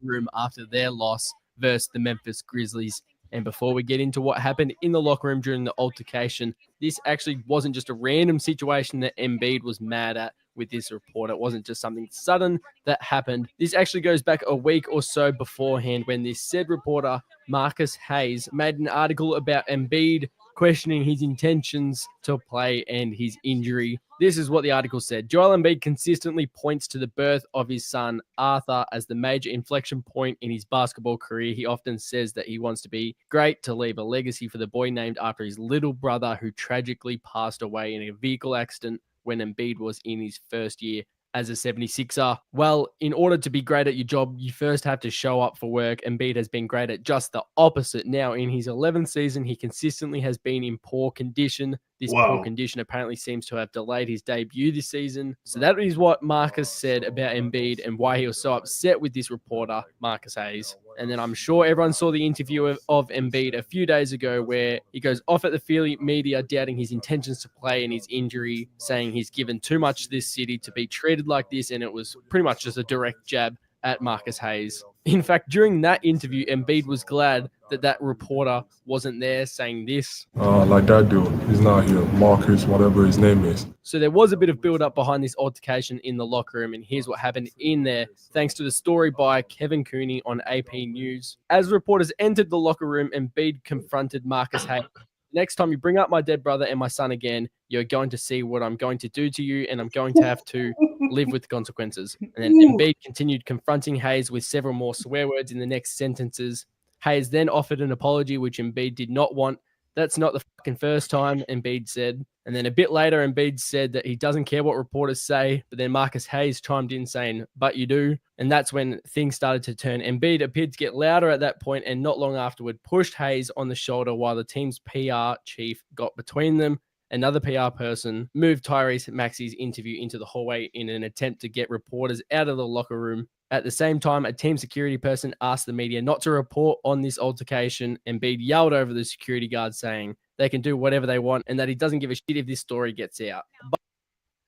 room after their loss versus the Memphis Grizzlies. And before we get into what happened in the locker room during the altercation, this actually wasn't just a random situation that Embiid was mad at with this report. It wasn't just something sudden that happened. This actually goes back a week or so beforehand when this said reporter, Marcus Hayes, made an article about Embiid questioning his intentions to play and his injury. This is what the article said. Joel Embiid consistently points to the birth of his son, Arthur, as the major inflection point in his basketball career. He often says that he wants to be great, to leave a legacy for the boy named after his little brother who tragically passed away in a vehicle accident when Embiid was in his first year as a 76er. Well, in order to be great at your job, you first have to show up for work. Embiid has been great at just the opposite. Now, in his 11th season, he consistently has been in poor condition. This poor condition apparently seems to have delayed his debut this season. So that is what Marcus said about Embiid and why he was so upset with this reporter, Marcus Hayes. And then I'm sure everyone saw the interview of Embiid a few days ago where he goes off at the Philly media doubting his intentions to play and his injury, saying he's given too much to this city to be treated like this. And it was pretty much just a direct jab at Marcus Hayes. In fact, during that interview, Embiid was glad that that reporter wasn't there saying this. Like that dude, he's not here. Marcus, whatever his name is. So there was a bit of build-up behind this altercation in the locker room, and here's what happened in there, thanks to the story by Kevin Cooney on AP News. As reporters entered the locker room, Embiid confronted Marcus Hayes. Next time you bring up my dead brother and my son again, you're going to see what I'm going to do to you, and I'm going to have to live with the consequences. And then Embiid continued confronting Hayes with several more swear words in the next sentences. Hayes then offered an apology, which Embiid did not want. That's not the fucking first time, Embiid said. And then a bit later, Embiid said that he doesn't care what reporters say, but then Marcus Hayes chimed in saying, but you do. And that's when things started to turn. Embiid appeared to get louder at that point, and not long afterward pushed Hayes on the shoulder while the team's PR chief got between them. Another PR person moved Tyrese Maxey's interview into the hallway in an attempt to get reporters out of the locker room. At the same time, a team security person asked the media not to report on this altercation. Embiid yelled over the security guard saying they can do whatever they want and that he doesn't give a shit if this story gets out.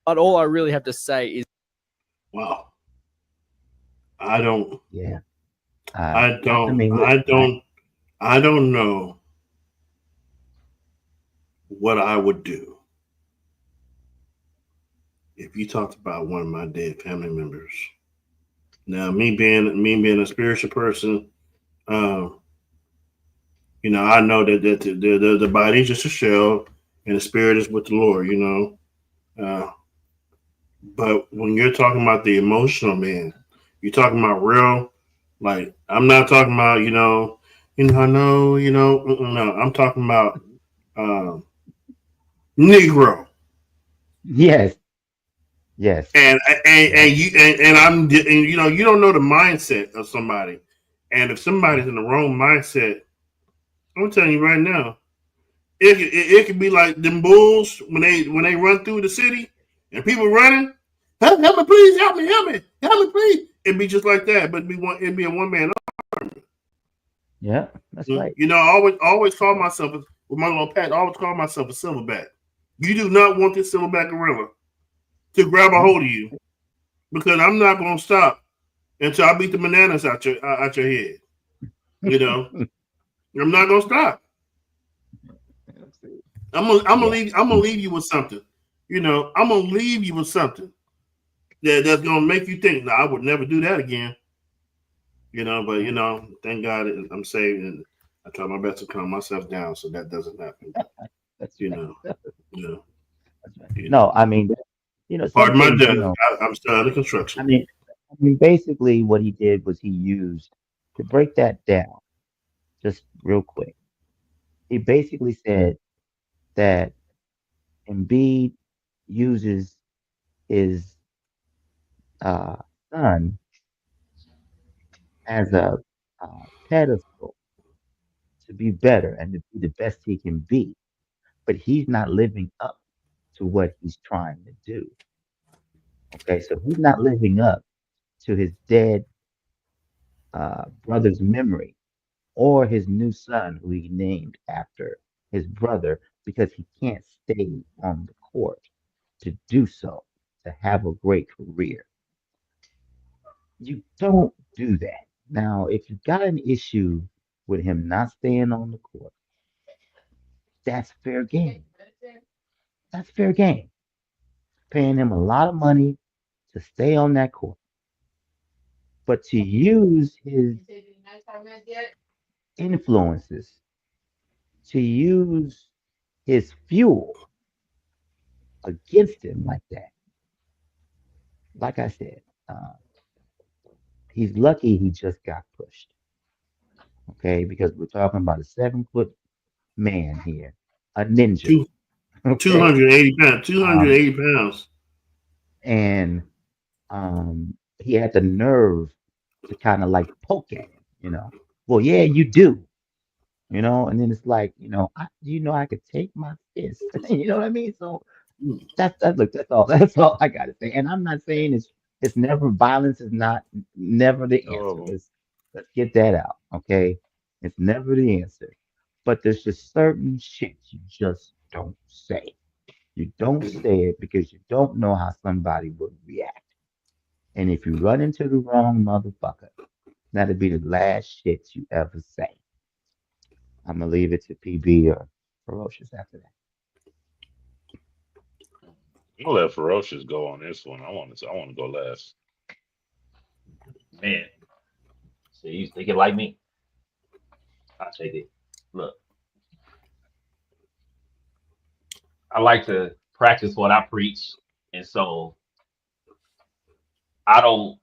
But all I really have to say is, wow. I don't. Yeah. I don't. I mean, I don't know what I would do if you talked about one of my dead family members. Now, me being a spiritual person, I know that the body is just a shell and the spirit is with the Lord, but when you're talking about the emotional man, you're talking about real, like, I'm not talking about, no, I'm talking about Negro. Yes. Yes. And you don't know the mindset of somebody. And if somebody's in the wrong mindset, I'm telling you right now, it could be like them bulls when they run through the city and people running, help me, please, help me, please. It'd be just like that, but it'd be a one-man army. Yeah, that's right. I always call myself, with my little pat, I always call myself a silverback. You do not want this silverback gorilla to grab a hold of you, because I'm not going to stop until I beat the bananas out your head. I'm not going to stop. I'm gonna leave you with something. I'm gonna leave you with something that's gonna make you think, no, I would never do that again. But thank God I'm saved, and I try my best to calm myself down so that doesn't happen. No, I mean, pardon my death. I'm still under construction. I mean, basically, what he did was he used, to break that down, just real quick. He basically said that Embiid uses his son as a pedestal to be better and to be the best he can be, but he's not living up to what he's trying to do. Okay, so he's not living up to his dead brother's memory or his new son, who he named after his brother, because he can't stay on the court to do so, to have a great career. You don't do that. Now, if you've got an issue with him not staying on the court, that's fair game. That's fair game. Paying him a lot of money to stay on that court. But to use his influences, to use his fuel against him like that, like I said, he's lucky he just got pushed. Okay, because we're talking about a 7-foot man here, a ninja. 280 pounds. 280 pounds. And he had the nerve to kind of like poke at him, Well, yeah, you do. And then it's like, I could take my fist. You know what I mean? So that's all I gotta say. And I'm not saying it's never, violence is never the answer. Let's get that out, okay? It's never the answer. But there's just certain shit you just don't say. You don't say it because you don't know how somebody would react. And if you run into the wrong motherfucker, That'll be the last shit you ever say. I'm gonna leave it to PB or Ferocious after that. I'm gonna let Ferocious go on this one. I want to go last. Man, so you thinking like me? I'll take it. Look, I like to practice what I preach, and so I don't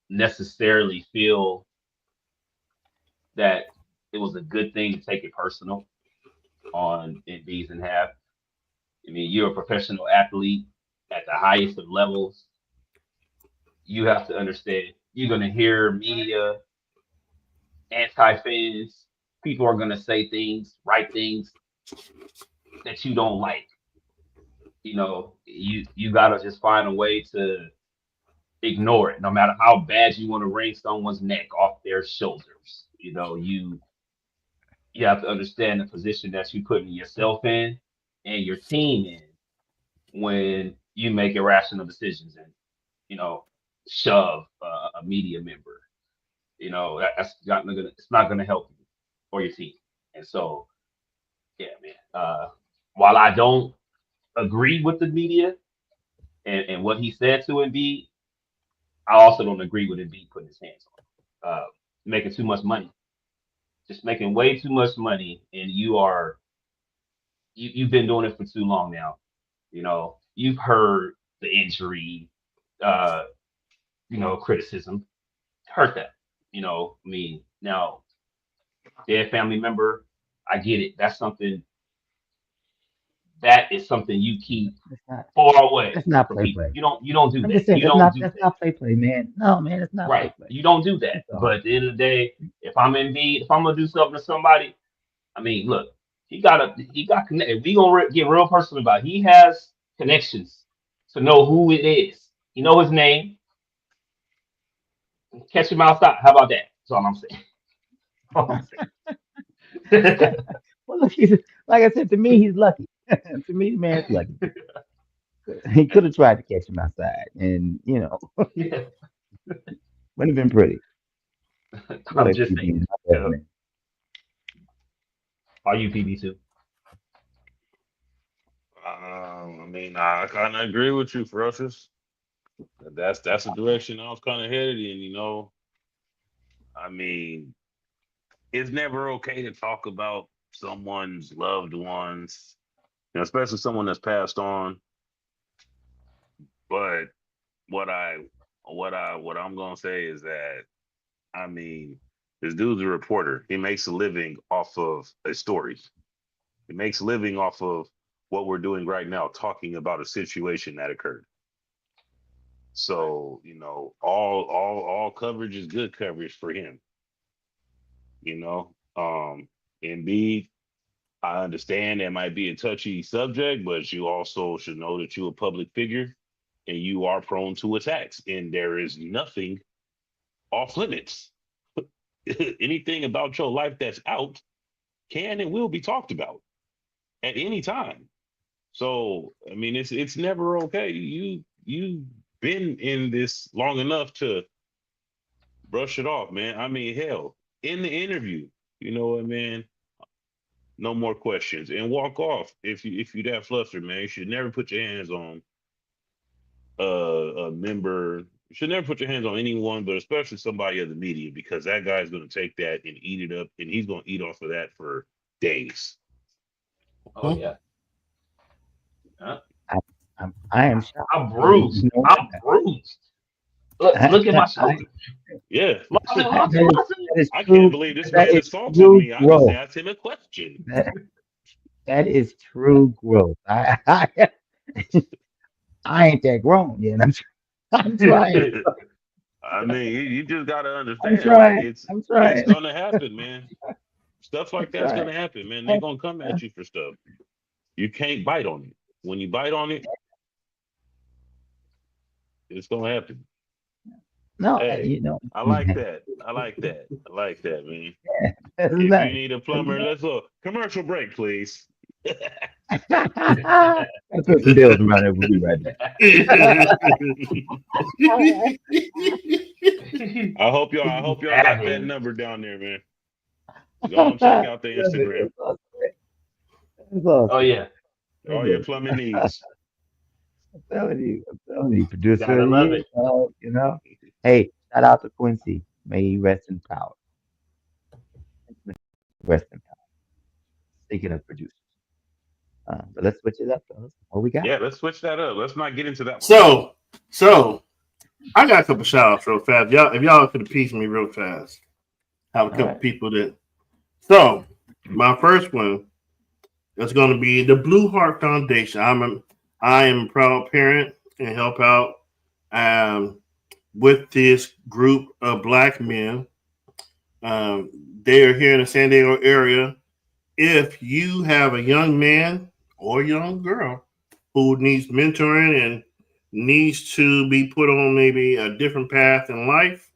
necessarily feel that it was a good thing to take it personal on Embiid's and half. I mean, you're a professional athlete at the highest of levels. You have to understand you're going to hear media, anti-fans, people are going to say things, write things that you don't like. You know, you got to just find a way to ignore it, no matter how bad you want to wring someone's neck off their shoulders. You know, you have to understand the position that you putting yourself in and your team in when you make irrational decisions and, you know, shove a media member. You know, it's not going to help you or your team. And so, yeah, man, while I don't agree with the media and what he said to Embiid, I also don't agree with Embiid putting his hands on making too much money. Just making way too much money, and you've been doing it for too long now. You know, you've heard the injury, you know, criticism. Heard that. You know, I mean, now, dead family member, I get it. That is something you keep far away. That's not from play people. play. You don't do I'm that. just saying, You that's don't do that's that. not play play, man. No, man, it's not Right. play play. You don't do that. That's all. But at the end of the day, if I'm Embiid, if I'm gonna do something to somebody, I mean, look, he got connected. We gonna get real personal about it. He has connections to know who it is. He know his name. Catch him outside. How about that? That's all I'm saying. All I'm saying. Well, look, like I said, to me, he's lucky. To me, the man's lucky. He could have tried to catch him outside, and you know, Yeah. would have been pretty. I'm Like just PB, saying. not that man. Are you PB too? I mean, I kind of agree with you, Ferocious. That's the direction I was kind of headed in. You know, I mean, it's never okay to talk about someone's loved ones, you know, especially someone that's passed on. But what I'm gonna say is that, I mean, this dude's a reporter. He makes a living off of a story. He makes a living off of what we're doing right now, talking about a situation that occurred. So, you know, all coverage is good coverage for him. You know, Embiid, I understand that might be a touchy subject, but you also should know that you're a public figure and you are prone to attacks, and there is nothing off limits. Anything about your life that's out can and will be talked about at any time. So, I mean, it's never okay. You've been in this long enough to brush it off, man. I mean, hell, in the interview, you know what, man? No more questions and walk off. If you that flustered, man, you should never put your hands on a member. You should never put your hands on anyone, but especially somebody of the media, because that guy's going to take that and eat it up, and he's going to eat off of that for days. Oh yeah. Huh? I am shocked. I'm bruised. You know, I'm bruised. Look at my shoulder. Yeah. that is I true. can't believe this That man is assaulted true me. I just growth. asked him a question. That is true growth. I ain't that grown yet. I'm trying. I mean, you just got to I'm understand, trying. like, it's going to happen, man. Stuff like that's going to happen, man. They're going to come at you for stuff. You can't bite on it. When you bite on it, it's going to happen. No, Hey, you know. I like that. I like that, man. That's If nice. you need a plumber, let's go. Commercial break, please. Gotta put some bills around there. We'll be right back. I hope y'all got that number down there, man. Go and check out the Instagram. Oh yeah. All your plumbing needs. I'm telling you, producer Gotta of the love year, it. you know. Hey, shout out to Quincy. May he rest in power. Rest in power. Speaking of producers. But let's switch it up, fellas. What we got? Yeah, let's switch that up. Let's not get into that one. So I got a couple shout outs real fast. If y'all could appease me real fast. Have a couple people that. So my first one is going to be the Blue Heart Foundation. I am a proud parent and help out with this group of Black men. They are here in the San Diego area. If you have a young man or young girl who needs mentoring and needs to be put on maybe a different path in life,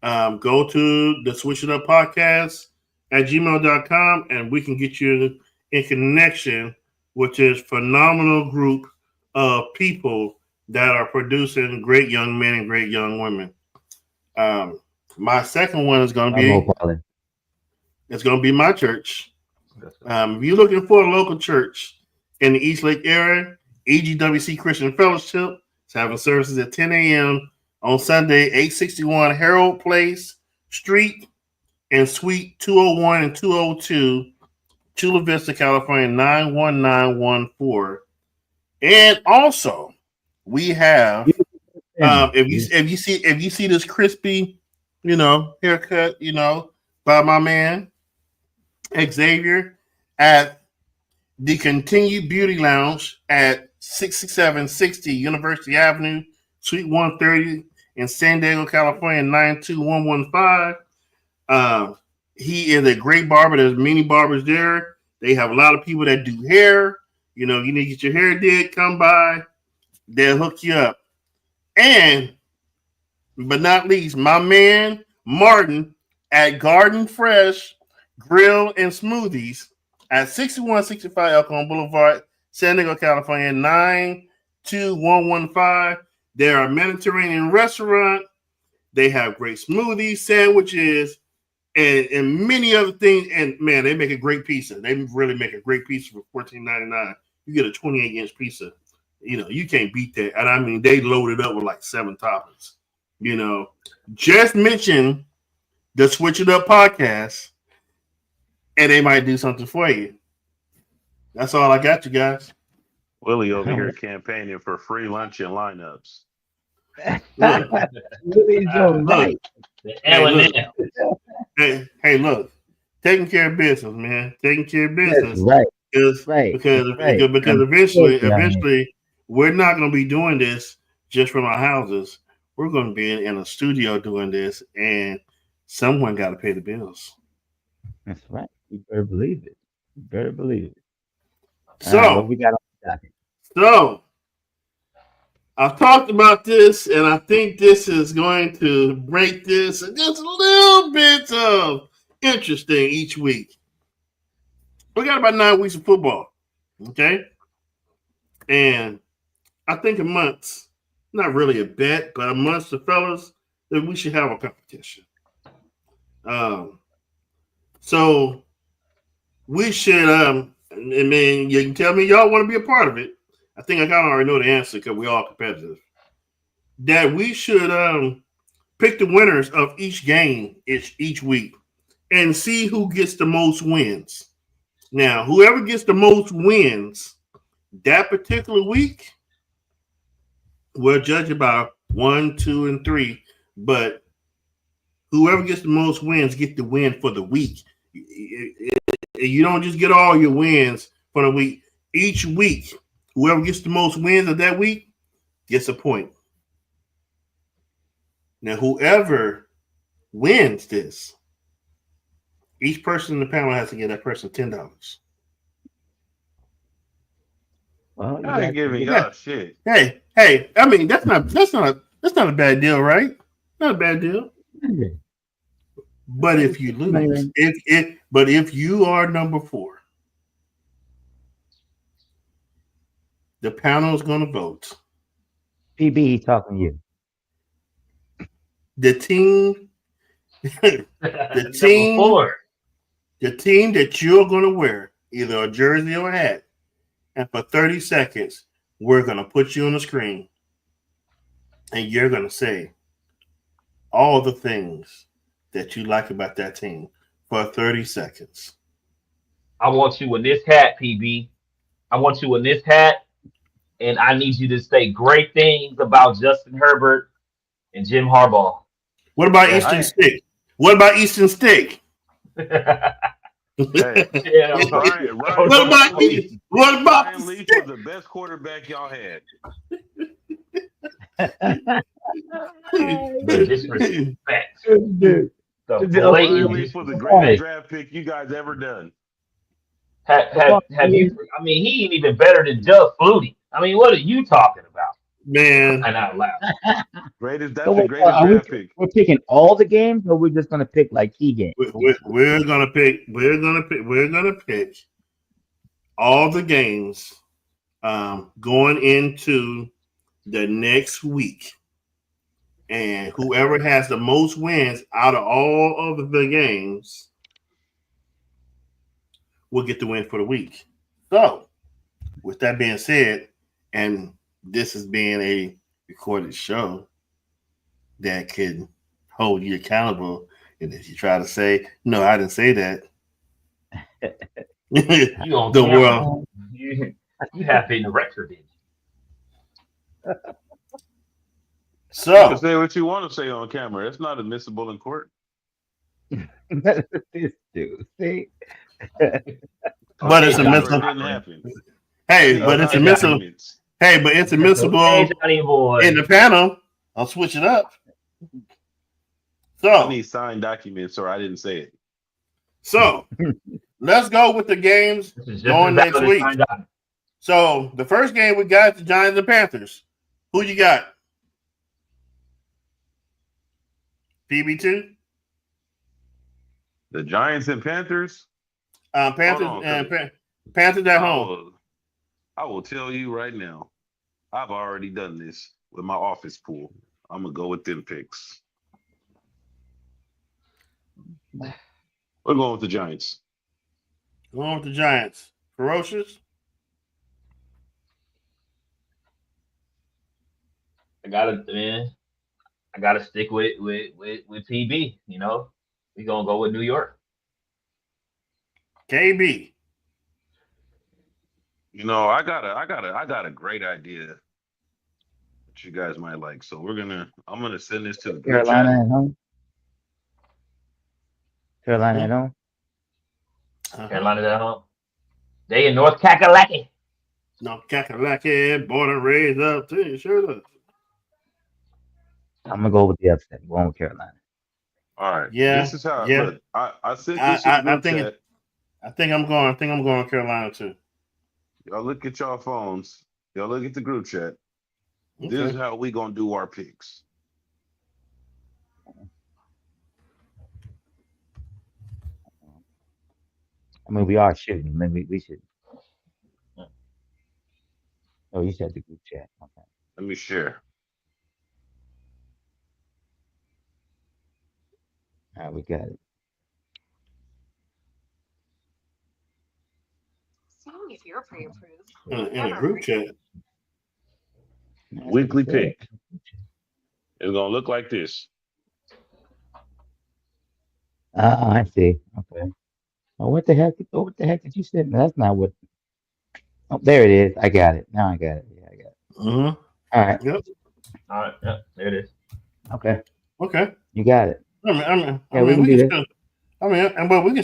go to the Switch It Up podcast at gmail.com and we can get you in connection with this phenomenal group of people that are producing great young men and great young women. My second one is going to be it's going to be my church. If you're looking for a local church in the East Lake area, EGWC Christian Fellowship is having services at 10 a.m. on Sunday, 861 Harold Place Street in Suite 201 and 202, Chula Vista, California, 91914. And also, we have if you see this crispy, haircut, by my man Xavier at the Continued Beauty Lounge at 6760 University Avenue, Suite 130 in San Diego, California, 92115. He is a great barber. There's many barbers there. They have a lot of people that do hair. You need to get your hair did, come by. They'll hook you up. And, but not least, my man Martin at Garden Fresh Grill and Smoothies at 6165 El Cajon Boulevard, San Diego, California, 92115. They're a Mediterranean restaurant. They have great smoothies, sandwiches, and many other things. And man, they make a great pizza. They really make a great pizza for $14.99. You get a 28-inch pizza. You can't beat that. And I mean, they load it up with like 7 toppings. Just mention the Switch It Up podcast, and they might do something for you. That's all I got, you guys. Willie over here campaigning for free lunch and lineups. Hey, look, taking care of business, man. Taking care of business. Because eventually we're not going to be doing this just from our houses. We're going to be in a studio doing this, and someone got to pay the bills. That's right. You better believe it. So what we got on the docket? So I've talked about this, and I think this is going to break this just a little bit of interesting each week. We got about 9 weeks of football, okay? And I think amongst, not really a bet, but amongst the fellas, that we should have a competition. So we should, I mean, you can tell me y'all want to be a part of it. I think I kind of already know the answer because we're all competitive. That we should pick the winners of each game each week and see who gets the most wins. Now, whoever gets the most wins that particular week, we'll judge it by 1, 2, and 3. But whoever gets the most wins get the win for the week. You don't just get all your wins for the week. Each week, whoever gets the most wins of that week gets a point. Now, whoever wins this, each person in the panel has to give that person $10. Well, I ain't giving y'all shit. Hey! I mean, that's not a bad deal, right? Not a bad deal. But if you lose, if you are number 4, the panel is going to vote. PB talking to you. the team, the team that you're going to wear, either a jersey or a hat, and for 30 seconds, we're going to put you on the screen, and you're going to say all the things that you like about that team for 30 seconds. I want you in this hat, PB. I want you in this hat, and I need you to say great things about Justin Herbert and Jim Harbaugh. What about Easton Stick? What about Easton Stick? Hey, Yeah, Ryan What about Ryan Leaf was the best quarterback y'all had. the disrespect. Dude. The Ryan blatant Leaf was the disrespect. greatest draft pick you guys ever done. Have you? I mean, he ain't even better than Doug Flutie. I mean, what are you talking about? Man, And out loud. That's So the greatest draft pick. we're picking all the games, or we're just gonna pick like key games? we're gonna pick all the games going into the next week, and whoever has the most wins out of all of the games will get the win for the week. So, with that being said, and this is being a recorded show that could hold you accountable, and if you try to say, "No, I didn't say that," You on the camera. world. You have been recorded. You can say what you want to say on camera. It's not admissible in court. This dude, see? But it's admissible. Didn't happen. Hey, but it's admissible. Hey, but it's admissible Hey, Johnny boy. in the panel. I'll switch it up. I So, need signed documents, or I didn't say it. so let's go with the games This is just going as next valid as week. signed document. So the first game we got the Giants and Panthers. Who you got? PB2? The Giants and Panthers. Panthers Hold on, and Panthers at home. I will tell you right now. I've already done this with my office pool. I'm gonna go with them picks. We're going with the Giants. Going with the Giants. Ferocious? I gotta stick with PB. You know, we gonna go with New York. KB. You know, I got a great idea that you guys might like. So I'm gonna send this to the group Carolina chat. at home. Carolina at home. Carolina's at home. They in North Kakalaki. North Kakalaki, born and raised up too. Sure does. I'm gonna go with the upset. Going with Carolina. All right. Yeah, This is how. yeah. Look, I sent this to the group chat. I think I'm going Carolina too. Y'all look at y'all phones. Y'all look at the group chat. Okay. This is how we gonna do our picks. I mean, we are shooting. Maybe we should. Oh, you said the group chat. Okay. Let me share. All right, we got it. Seeing if you're pre-approved. In a group chat. Weekly pick. It's gonna look like this. I see. Okay. Oh, what the heck? Oh, what the heck did you send me? That's not what. Oh, there it is. I got it. Now I got it. Yeah, I got it. Mm-hmm. All right. Yep. All right, yeah, there it is. Okay. Okay. You got it. I Yeah, mean, we can do that. still. I mean, but we can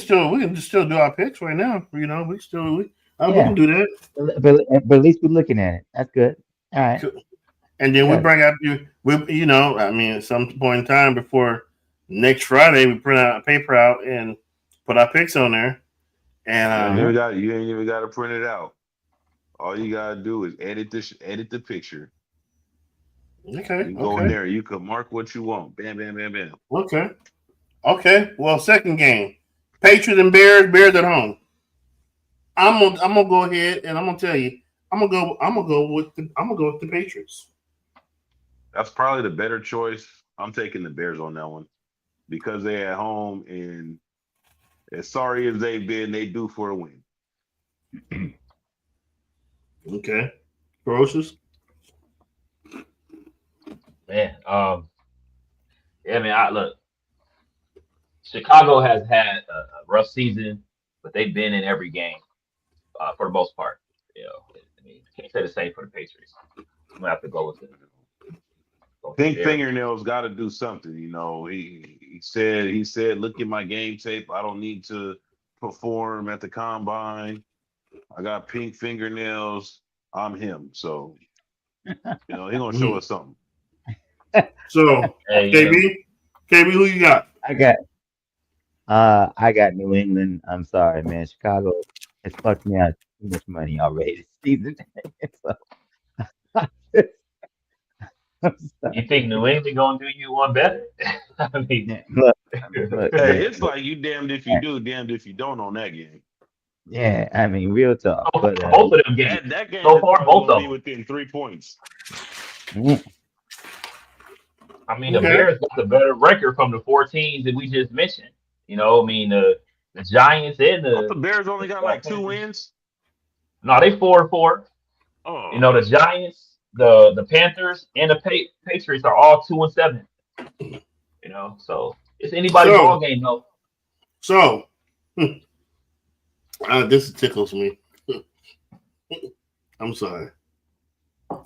still do our picks right now. You know, we Yeah. can do that. But at least we're looking at it. That's good. All right. And then Yeah. we bring out I mean, at some point in time before next Friday, we print out a paper out and put our picks on there. And you ain't even got to print it out. All you gotta do is edit the picture. okay, You go in there. You can mark what you want. Bam, bam, bam, bam. Okay. Well, second game, Patriots and Bears. Bears at home. I'm gonna go ahead and I'm gonna tell you. I'm gonna go with the Patriots. That's probably the better choice. I'm taking the Bears on that one because they're at home, and as sorry as they've been, they due for a win. Okay. Ferocious? Man, yeah, man. Look, Chicago has had a rough season, but they've been in every game for the most part. You know, I mean, can't say the same for the Patriots. I'm gonna have to go with it. Pink fingernails got to do something. You know, he said, look at my game tape. I don't need to perform at the combine. I got pink fingernails. I'm him. So, you know, he's gonna show us something. So, KB, who you got? I got New England. I'm sorry, man. Chicago has fucked me out too much money already this season. You think New England gonna do you one better? I mean, look, hey, it's like you damned if you do, damned if you don't on that game. Yeah, I mean, real talk. both But, of them games. That game so far, both of be them. within 3 points. I mean, the Bears got the better record from the 4 teams that we just mentioned. You know, I mean, the Giants and the Bears only got like 2 wins. No, they 4-4. Oh, you know, the Giants, the Panthers, and the Patriots are all 2-7. You know, so it's anybody's ball game, though. So, this tickles me. I'm sorry.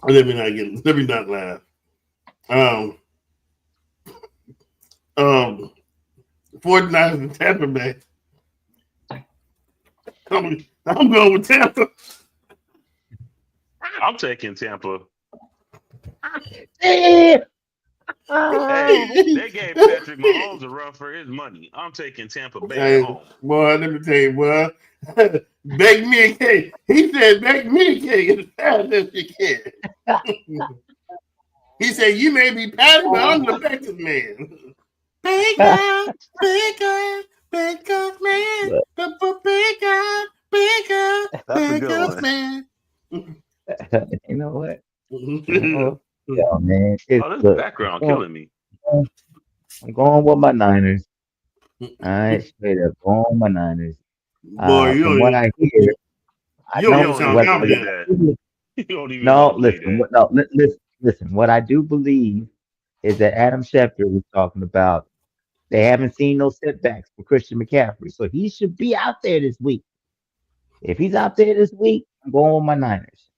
Let me not laugh. 49ers and Tampa Bay. I'm going with Tampa. I'm taking Tampa. Hey, they gave Patrick Mahomes a run for his money. I'm taking Tampa Bay at home. Boy, let me tell you, boy. Bake me a cake. He said, bake me a cake as fast as you can. He said, you may be Patty, but I'm the Texas man. Bake up, man. Bake up, man. You know what? Yeah, man. This background killing me. I'm going with my Niners. All right, straight up going with my Niners. Boy, from what I hear, I don't sound confident. Listen. What I do believe is that Adam Schefter was talking about they haven't seen no setbacks for Christian McCaffrey, so he should be out there this week. If he's out there this week, I'm going with my Niners.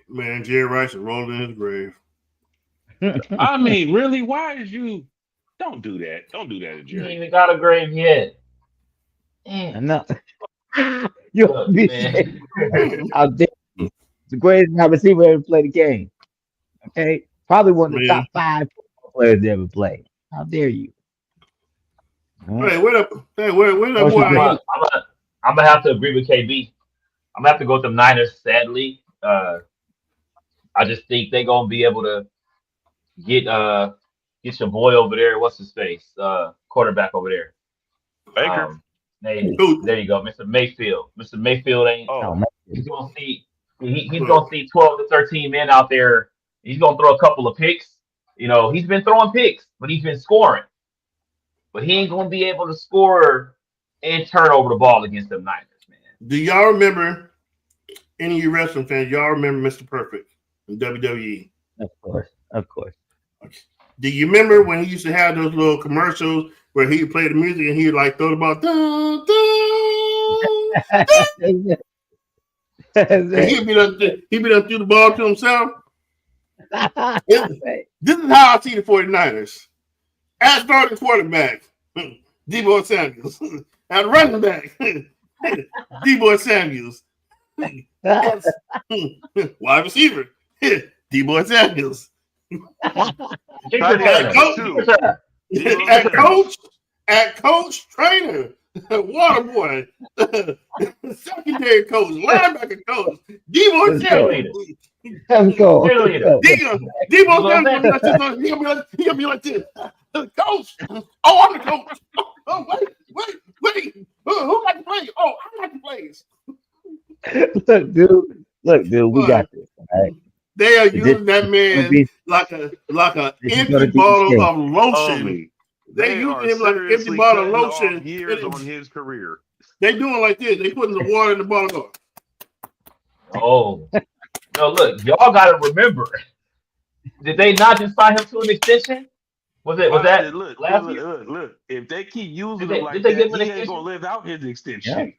Man, Jerry Rice is rolling in his grave. I mean, really? Why did you? Don't do that. Don't do that to Jerry. He ain't even got a grave yet. No. You'll be safe. Out there. The greatest wide receiver ever played the game. Okay? Probably one of the top 5 players to ever play. How dare you? Hey, where that boy? I'm gonna have to agree with KB. I'm gonna have to go with the Niners, sadly. I just think they're gonna be able to get your boy over there. What's his face? Quarterback over there. Baker. There you go, Mr. Mayfield. Mr. Mayfield ain't. He's gonna see. He's gonna see 12 to 13 men out there. He's gonna throw a couple of picks. You know, he's been throwing picks, but he's been scoring. But he ain't gonna be able to score and turn over the ball against them Niners, man. Do y'all remember, any of you wrestling fans, y'all remember Mr. Perfect in WWE? Of course. Okay. Do you remember when he used to have those little commercials where he would play the music and he would like throw the ball? Dun, dun, dun. And he'd be done threw the ball to himself. This is how I see the 49ers. At starting quarterback, Deebo Samuels. At running back, Deebo Samuels. Wide receiver, Deebo Samuels. At coach, trainer, water boy, secondary coach, linebacker coach, Deebo Samuels. Let's go. Deebo Samuels, he'll be like this. Coach, I'm the coach. Oh, wait. Who got the play? Oh, I got the plays. Look, dude, we got this. All right. They are using that man like a empty bottle of lotion. They using him like an empty bottle of lotion. Years on his career. They doing like this. They putting the water in the bottle. Oh, no! Look, y'all got to remember. Did they not just sign him to an extension? Was that Look, last year? Look, if they keep using Did him like they give that, him an he ain't extension? gonna live out his extension.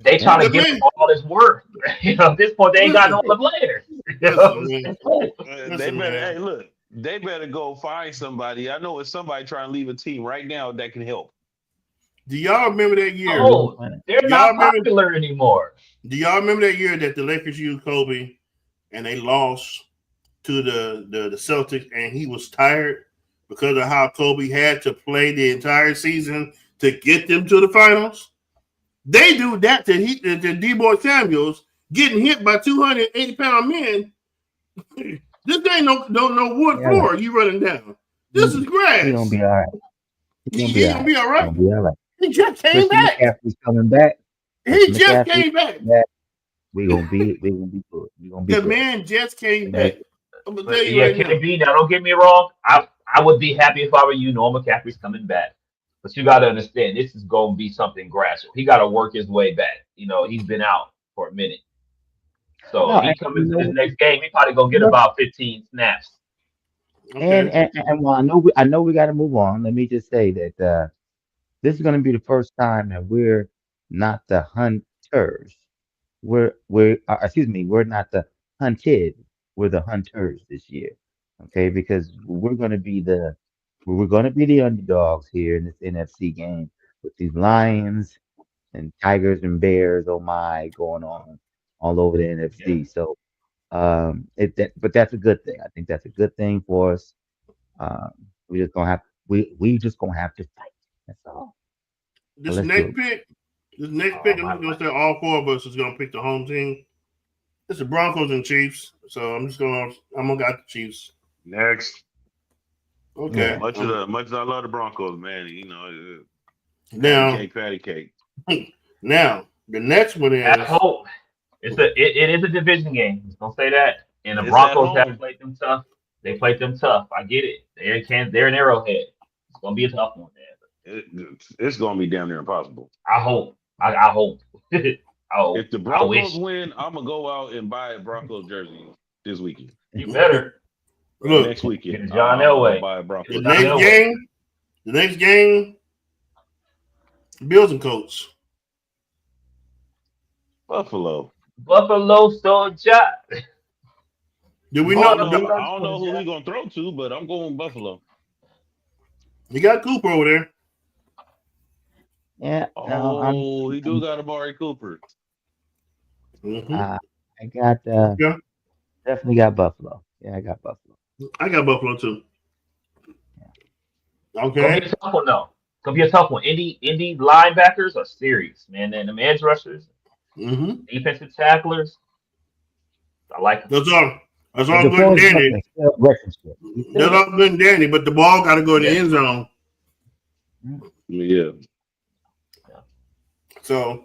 They trying to give him all his worth. At this point, they ain't got no other players. They better. Hey, look, they better go find somebody. I know it's somebody trying to leave a team right now that can help. Do y'all remember that year? Oh, they're not popular anymore. Do y'all remember that year that the Lakers used Kobe and they lost to the Celtics, and he was tired because of how Kobe had to play the entire season to get them to the finals? They do that to D-Boy Samuels getting hit by 280-pound men. This ain't no wood floor you running down. This is grass. He's gonna be all right. He's gonna be all right. He'll be all right. He just came back. McCaffrey's coming back. He just came back. We gonna be good. We gonna be the good. man just came back. I'm gonna tell you Yeah, right now. KB. Now, don't get me wrong. I would be happy if I were you. Noah McCaffrey's coming back, but you got to understand this is going to be something gradual. He got to work his way back. You know, he's been out for a minute, so he coming to the next game. He probably gonna get about 15 snaps. And while I know we got to move on. Let me just say that this is going to be the first time that we're not the hunters. We're not the hunted. We're the hunters this year. Okay, because we're going to be the underdogs here in this NFC game with these Lions and Tigers and Bears. Oh my, going on all over the NFC. So, but that's a good thing. I think that's a good thing for us. We just gonna have to fight. That's all. This next pick, I'm just gonna say all four of us is gonna pick the home team. It's the Broncos and Chiefs, so I'm gonna got the Chiefs. Next. Okay. Much as I love the Broncos, man, you know, patty cake. Now the next one is I hope it is a division game. Just don't say that. And the Broncos have played them tough. They played them tough. I get it. They're an Arrowhead. It's gonna be a tough one, man. It's gonna be damn near impossible. I hope. I hope. If the Broncos win, I'm gonna go out and buy a Broncos jersey this weekend. You better. Look, next weekend. John Elway. Buy a Broncos. The next game, Bills and Colts. Buffalo Soldier. Do we know? I don't know who he's gonna throw to, but I'm going Buffalo. You got Cooper over there. Yeah. He do got Amari Cooper. Mm-hmm. I got definitely got Buffalo. Yeah, I got Buffalo. I got Buffalo too. Yeah. Okay. Gonna be a tough one though. Gonna be a tough one. Indy linebackers are serious, man. And the edge rushers, defensive tacklers. I like them. That's all good and dandy. That's all good and dandy, but the ball got to go in the end zone. Yeah. So,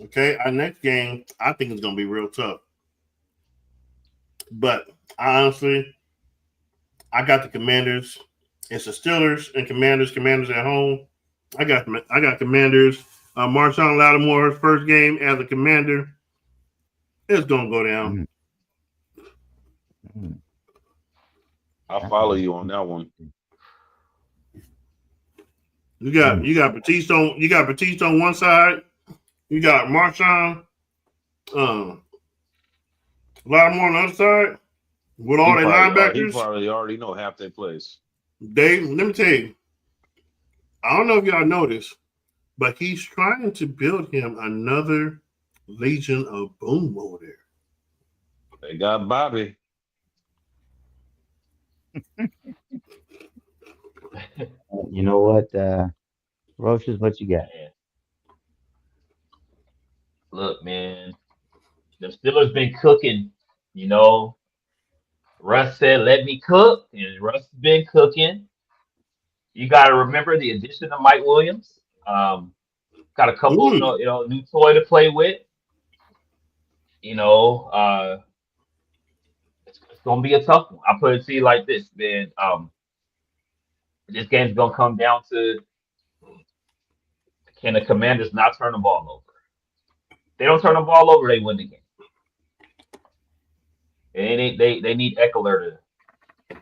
okay, our next game, I think it's going to be real tough. But honestly, I got the Commanders. It's the Steelers and Commanders. Commanders at home. I got Commanders. Marshawn Lattimore's first game as a Commander. It's going to go down. I'll follow you on that one. You got Batiste on one side. You got Marshawn Lattimore on the other side with all their linebackers. He probably already know half their plays. Dave, let me tell you, I don't know if y'all noticed, but he's trying to build him another Legion of Boom over there. They got Bobby. You know what, Roaches, what you got? Look, man, the Steelers been cooking. You know, Russ said, "Let me cook," and Russ has been cooking. You got to remember the addition of Mike Williams. Got a couple, new toy to play with. You know, gonna be a tough one. I put it to you like this, man. This game's gonna come down to, can the Commanders not turn the ball over? If they don't turn the ball over, they win the game. And they need Eckler to.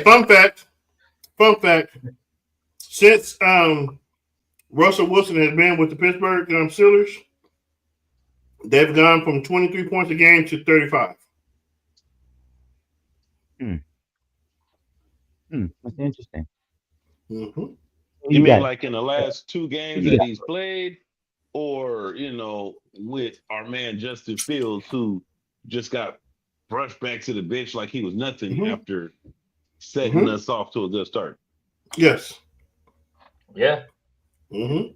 Fun fact. Since Russell Wilson has been with the Pittsburgh Steelers, they've gone from 23 points a game to 35. That's interesting. Mm-hmm. You mean like in the last 2 games that he's played, or with our man Justin Fields, who just got brushed back to the bench like he was nothing after setting us off to a good start? Yes. Yeah. Mm-hmm.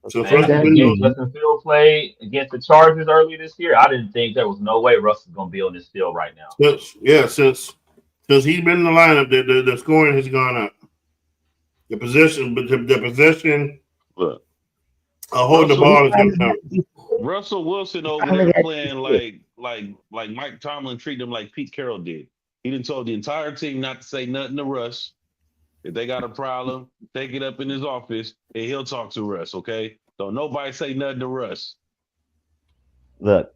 So Justin Fields played against the Chargers earlier this year. I didn't think there was no way Russ is going to be on this field right now. Since he's been in the lineup, the scoring has gone up. The possession Look, holding the ball is going up. Russell Wilson over there playing like Mike Tomlin treated him like Pete Carroll did. He done told the entire team not to say nothing to Russ. If they got a problem, take it up in his office and he'll talk to Russ, okay? Don't nobody say nothing to Russ. Look,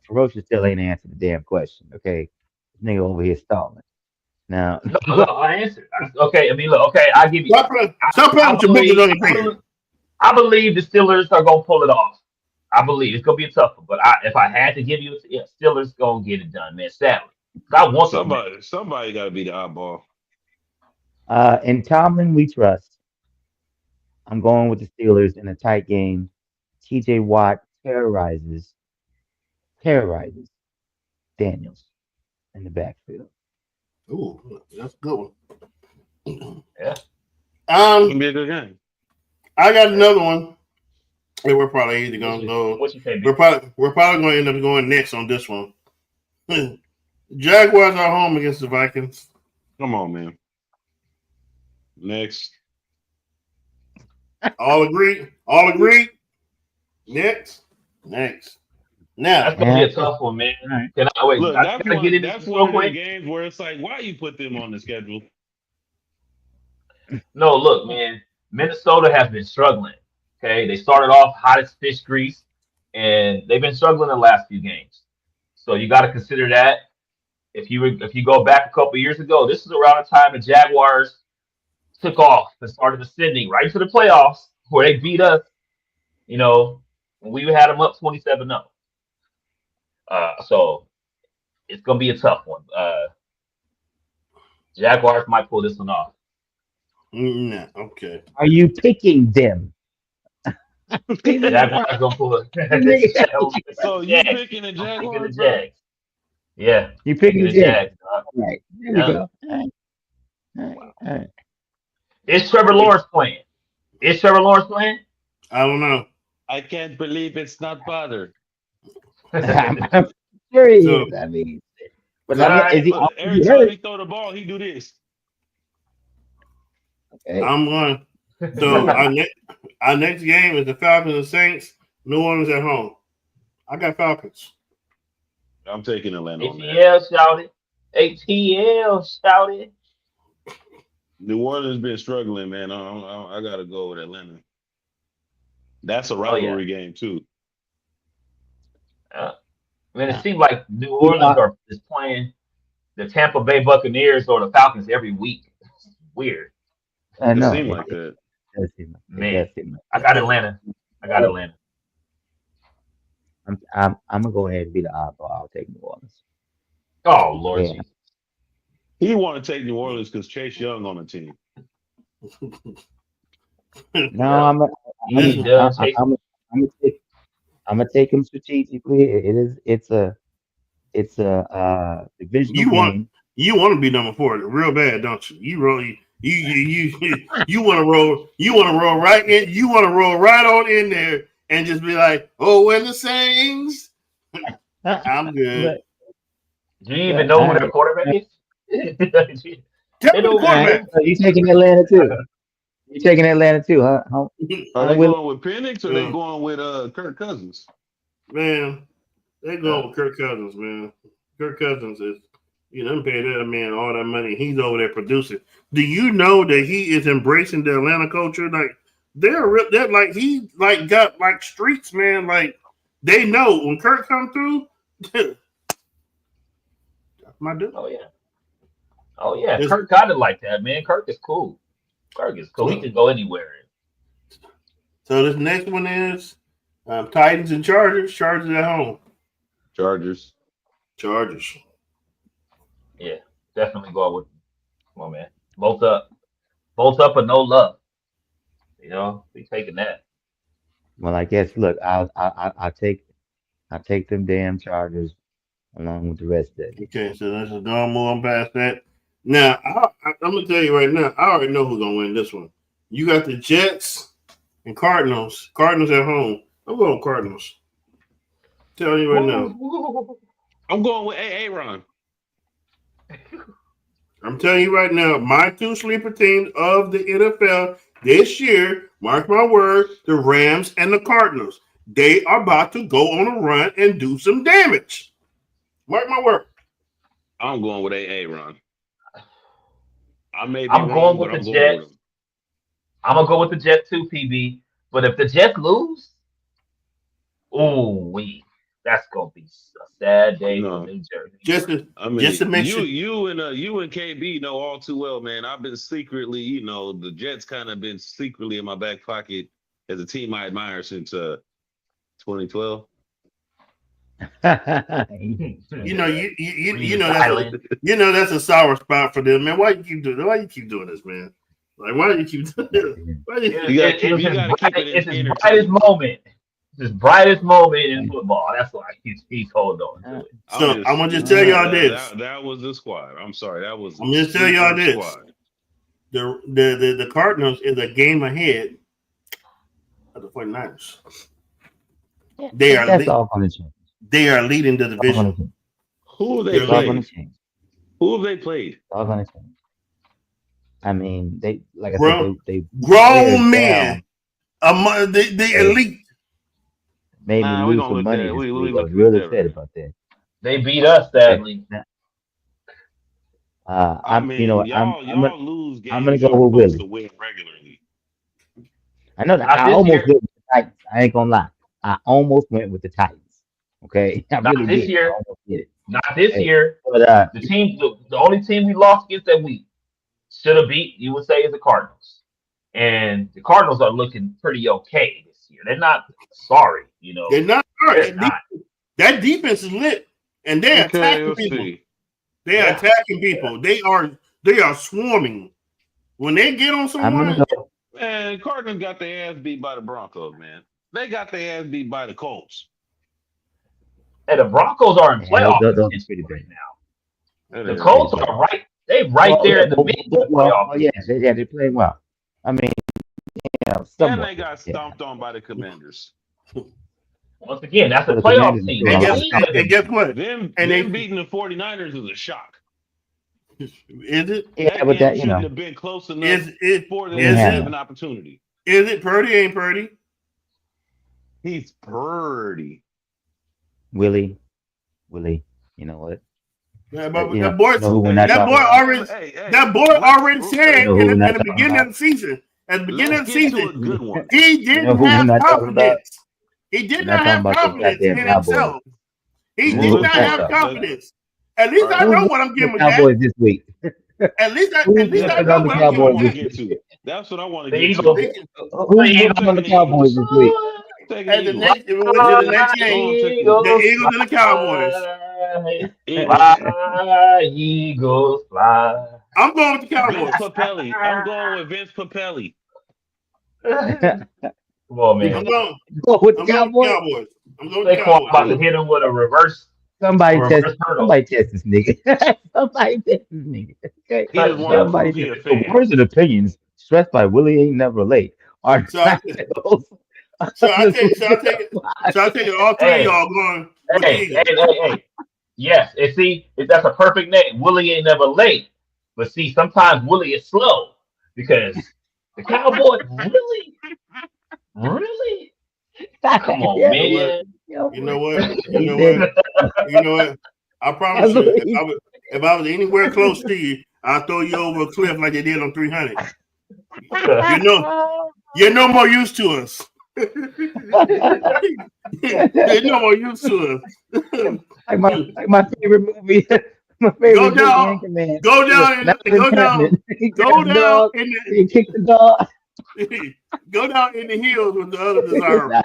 Ferocious still ain't answered the damn question, okay? This nigga over here stalling. Now, no, I answered. Okay, I mean, look, okay, I give you. Stop playing with your books on your finger. I believe the Steelers are gonna pull it off. I believe it's gonna be a tough one, but if I had to give you, Steelers gonna get it done, man. Sadly, I want somebody got to be the oddball. In Tomlin, we trust. I'm going with the Steelers in a tight game. TJ Watt terrorizes Daniels in the backfield. Ooh, that's a good one. Yeah. It'll be a good game. I got another one. Hey, we're probably either gonna go. What you say? We're probably gonna end up going next on this one. Jaguars are home against the Vikings. Come on, man. Next. All agree? Next. Now that's gonna be a tough one, man. Can I wait? Look, I gotta get into that's this one real of the quick. games where it's like, why you put them on the schedule? No, look, man. Minnesota has been struggling. Okay, they started off hot as fish grease, and they've been struggling the last few games. So you got to consider that. If you go back a couple years ago, this is around the time the Jaguars took off and started ascending right to the playoffs, where they beat us. When we had them up 27-0. So it's gonna be a tough one. Jaguars might pull this one off. No, okay. Are you picking them? Jaguars gonna pull it. So you picking the Jaguars? Yeah. You picking the Jags? Jags. Right. There we go. All right. Is Trevor Lawrence playing? I don't know. I can't believe it's not bothered. I'm sure he So- is. I mean, but Every time he throw the ball, he do this. Okay. I'm going. So our next game is the Falcons and Saints. New Orleans at home. I got Falcons. I'm taking Atlanta on that. ATL shouted. New Orleans been struggling, man. I got to go with Atlanta. That's a rivalry game too. It seems like New Orleans is playing the Tampa Bay Buccaneers or the Falcons every week. It's weird. I know. It seems like that. Man, I got Atlanta. I'm gonna go ahead and be the oddball. I'll take New Orleans. Oh Lord, Yeah. Jesus. He want to take New Orleans because Chase Young on the team. No, I'm gonna take him strategically. It's a divisional game. You want to be number 4 real bad, don't you? You really you want to roll. You want to roll right in. You want to roll right on in there and just be like, "Oh, when the Saints." I'm good. Do you even know who their quarterback is? Tell me the quarterback. So you taking Atlanta too? You taking Atlanta too, huh? Are they going with Penix or they going with Kirk Cousins? Man, they go with Kirk Cousins, man. Kirk Cousins is, them pay that man all that money. He's over there producing. Do you know that he is embracing the Atlanta culture? Like they're like he like got like streets, man. Like they know when Kirk come through. That's my dude. Oh yeah. Kirk got it like that, man. Kirk is cool. He can go anywhere. So this next one is Titans and Chargers. Chargers at home. Chargers. Yeah, definitely go with. Come on, man. Both up, but no love. We taking that. Well, I guess look, I'll take them damn Chargers along with the rest of it. Okay, so let's go on move on past that. Now I'm gonna tell you right now, I already know who's gonna win this one. You got the Jets and Cardinals. Cardinals at home. I'm going Cardinals. Tell you right now. I'm going with Aaron. I'm telling you right now, my two sleeper teams of the NFL this year, mark my word, the Rams and the Cardinals. They are about to go on a run and do some damage. Mark my word. I'm going with Aaron. I may be I'm wrong, going with but the I'm Jets. going with them. I'm gonna go with the Jets too, PB. But if the Jets lose, that's gonna be a sad day for New Jersey. Just to make sure you and KB know all too well, man. I've been secretly, the Jets kind of been secretly in my back pocket as a team I admire since 2012. That's a sour spot for them, man. Why you keep doing this, man? Like, why do you keep doing this? It's his brightest moment. His brightest moment in football. That's why he's holding on to it. So I'm gonna just tell y'all this. That was the squad. I'm sorry. That was. I'm just tell y'all this. Squad. The Cardinals is a game ahead of the 49ers. They are leading the division. Who have they played? Who have they played? All gonna change. I mean, they like I said, they grown men among the elite. Made me lose some money. I was really upset about that. They beat us sadly. I'm lose games. I'm gonna go with Willie. To win regularly. I know that. I almost went with the Titans. I ain't gonna lie. I almost went with the Titans. Okay, Not this year. But the only team we lost against that we should have beat, you would say, is the Cardinals. And the Cardinals are looking pretty okay this year. They're not sorry, They're not sorry. That defense is lit, and they're attacking people. They are attacking people. They are swarming. When they get on someone, man, Cardinals got their ass beat by the Broncos, man. They got their ass beat by the Colts. Hey, the Broncos are in playoff pretty right now. The Colts are right. They there in the middle. They're playing well. I mean, and they got stomped on by the Commanders. Once again, that's a playoff team. And guess what? Them beating the 49ers is a shock. Is it? Yeah, but that shouldn't have been close enough for them to have an opportunity. Is it Purdy? Ain't Purdy? He's Purdy. Willie, you know what? That boy already said in the beginning of the season. At the beginning of the season, he didn't have confidence. He did not have confidence in himself. He did not have confidence. At least I know what I'm getting with Cowboys this week. At least I know what I'm getting with. That's what I want to get to. Who's on the Cowboys this week? And the next game, the Eagles and the Cowboys. Fly, Eagles, fly. I'm going with the Cowboys. I'm going with Vince Papelli. Come on, man. I'm going with the Cowboys. I'm going with the Cowboys. About to hit him with a reverse. Somebody test this nigga. Somebody test this nigga. Okay. Personal opinions stressed by Willie ain't never late. So I take it. All three of y'all going. Hey. Yes, and see, that's a perfect name. Willie ain't never late. But see, sometimes Willie is slow because the Cowboys really? Come on, man. You know what? You know what? You know what? I promise you, if I was anywhere close to you, I'll throw you over a cliff like they did on 300. You're no more used to us. You're no more used to us. like my favorite movie. My favorite movie, Anchorman. Go down kick the dog. Go down in the hills with the other desirable.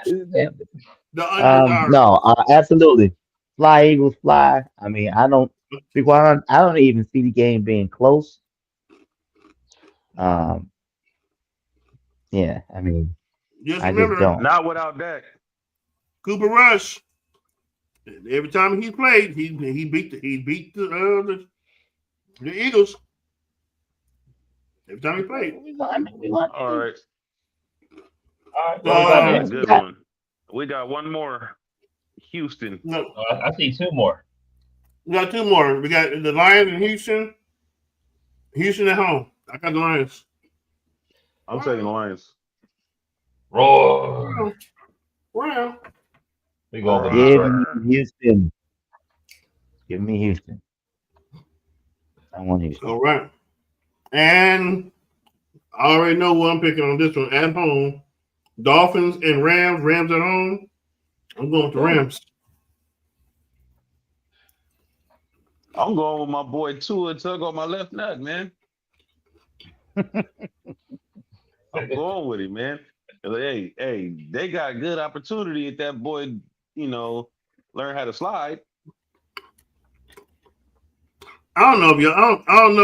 No, absolutely. Fly Eagles fly. I mean, I don't even see the game being close. Yeah, I mean, just I remember, just don't. Not without Dak. Cooper Rush. Every time he played, he beat the Eagles. Every time he played. All right. Good one. We got one more. Houston. No, I see two more. We got two more. We got the Lions in Houston. Houston at home. I got the Lions. I'm taking the Lions. Roar. Well, we go Give me Houston. Give me Houston. I want Houston. All right. And I already know what I'm picking on this one. At home, Dolphins and Rams. Rams at home. I'm going with the Rams. I'm going with my boy Tua Tug on my left nut, man. I'm going with him, man. Hey, they got good opportunity if that boy, learn how to slide. I don't know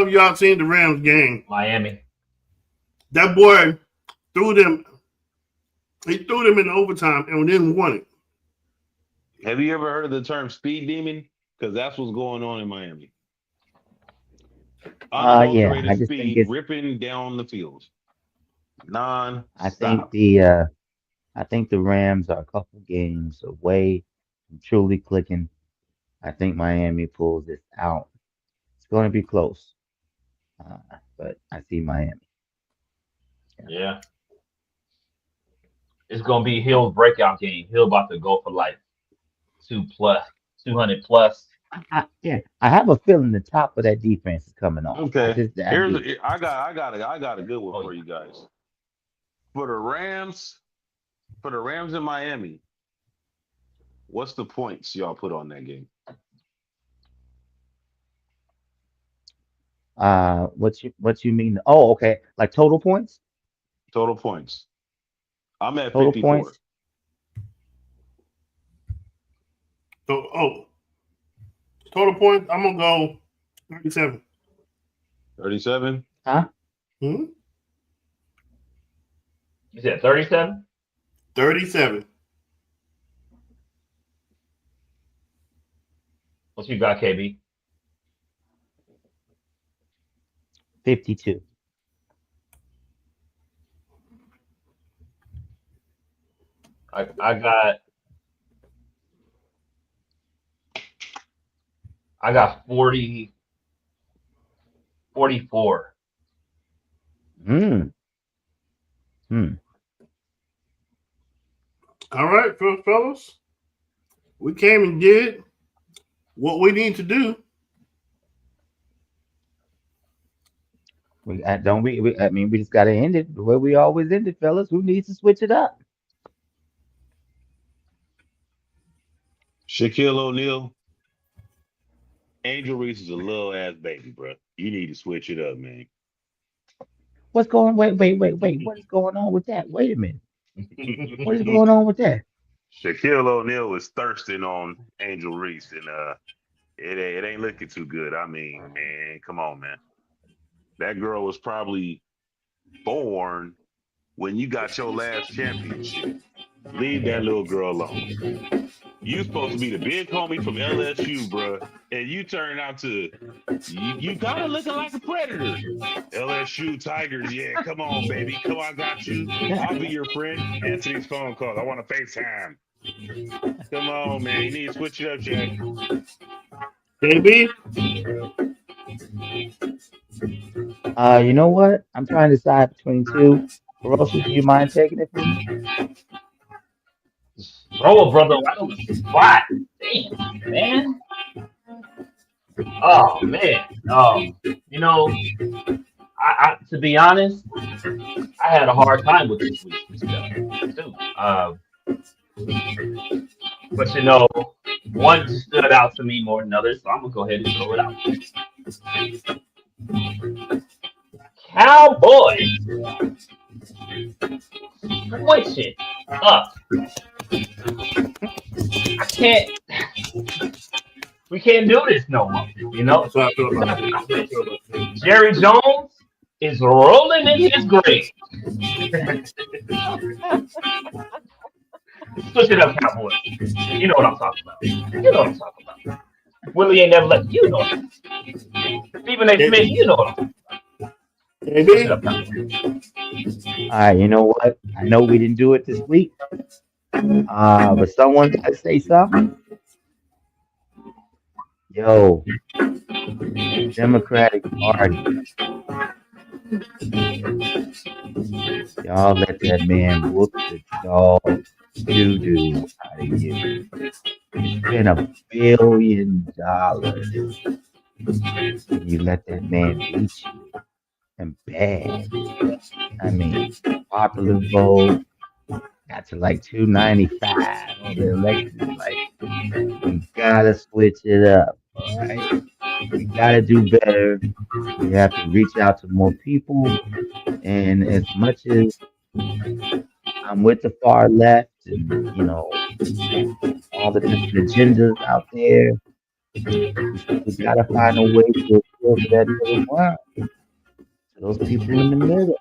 if y'all seen the Rams game. Miami. That boy threw them. He threw them in overtime and then won it. Have you ever heard of the term speed demon? Because that's what's going on in Miami. Yeah, I just speed think it's ripping down the field. I think the Rams are a couple games away from truly clicking. I think Miami pulls this out. It's going to be close, but I see Miami. Yeah. It's going to be Hill's breakout game. Hill about to go for like 200 plus. I have a feeling the top of that defense is coming on. Okay. I got a good one for you guys. For the Rams in Miami, what's the points y'all put on that game? What you mean? Oh, okay. Like total points? Total points. I'm at Total 54. points. So, total points, I'm going to go 37. 37? Huh? Hmm? You said 37? 37. What you got, KB? 52. I got 40, 44. All right, fellas. We came and did what we need to do. We just got to end it the way we always end it, fellas. Who needs to switch it up? Shaquille O'Neal. Angel Reese is a little ass baby, bro. You need to switch it up, man. Wait. What is going on with that? Wait a minute. What is going on with that? Shaquille O'Neal was thirsting on Angel Reese, and it ain't looking too good. I mean, man, come on, man. That girl was probably born when you got your last championship. Leave that little girl alone. You supposed to be the big homie from LSU, bro, and you turn out to you kind of looking like a predator. LSU Tigers, yeah, come on, baby, come on, I got you. I'll be your friend. Answer these phone calls. I want to FaceTime. Come on, man, you need to switch it up, Jack. KB. You know what? I'm trying to decide between two. Roshi, do you mind taking it from me? Throw a brother right on the spot. Damn, man. Oh man. You know, I to be honest, I had a hard time with this week's stuff too. But you know, one stood out to me more than others, so I'm gonna go ahead and throw it out. Cowboys switch it up. We can't do this no more. You know, Jerry Jones is rolling in his grave. Switch it up, Cowboys. You know what I'm talking about. Willie ain't never left. You know what I'm talking about. Stephen A. Smith, you know what I'm talking about. Switch it up, Cowboys. All right, you know what? I know we didn't do it this week, but someone got to say something. Yo, Democratic Party, y'all let that man whoop the dog doo-doo out of you. It's been $1 billion. You let that man beat you and bad. I mean, popular vote got to like 295 on the election. Like, we gotta switch it up. All right, we gotta do better. We have to reach out to more people. And as much as I'm with the far left and, you know, all the different agendas out there, we gotta find a way to appeal to that middle ground, to those people in the middle,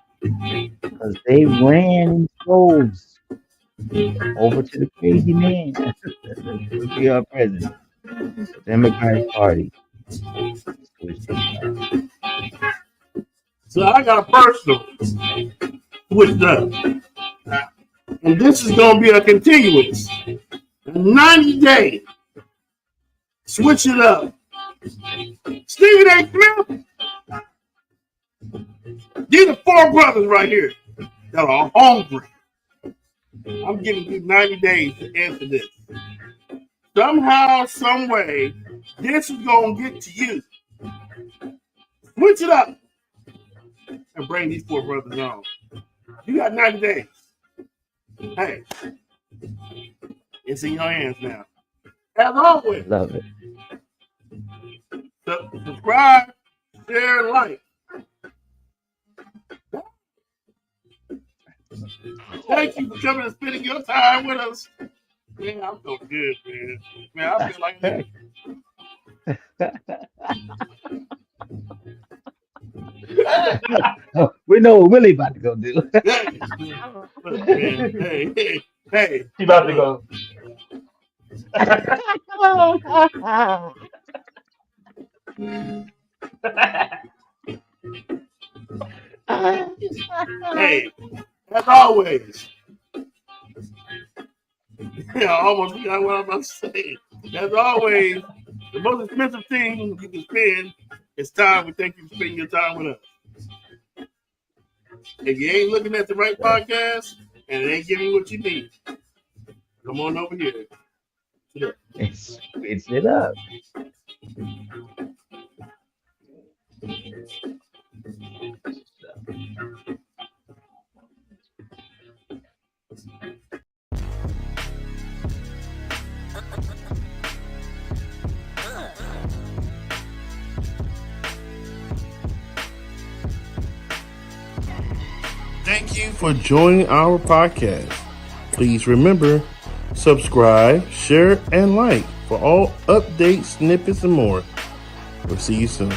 because they ran in droves over to the crazy man to be our president. The Democratic Party. So I got a personal switched up. And this is going to be a continuous. A 90-day. Switch it up. Stephen A. Smith. These are 4 brothers right here that are hungry. I'm giving you 90 days to answer this. Somehow, some way, this is going to get to you. Switch it up and bring these 4 brothers on. You got 90 days. Hey, it's in your hands now. As always, love it. Subscribe, share, and like. Thank you for coming and spending your time with us. Man, I'm so good, man. Man, I feel like that. We know what Willie about to go do. Hey. He about to go. Hey, as always. Yeah, almost forgot what I'm about to say. As always, the most expensive thing you can spend is time. We thank you for spending your time with us. If you ain't looking at the right podcast and it ain't giving you what you need, come on over here. Switch it up. Thank you for joining our podcast. Please remember, subscribe, share, and like for all updates, snippets, and more. We'll see you soon.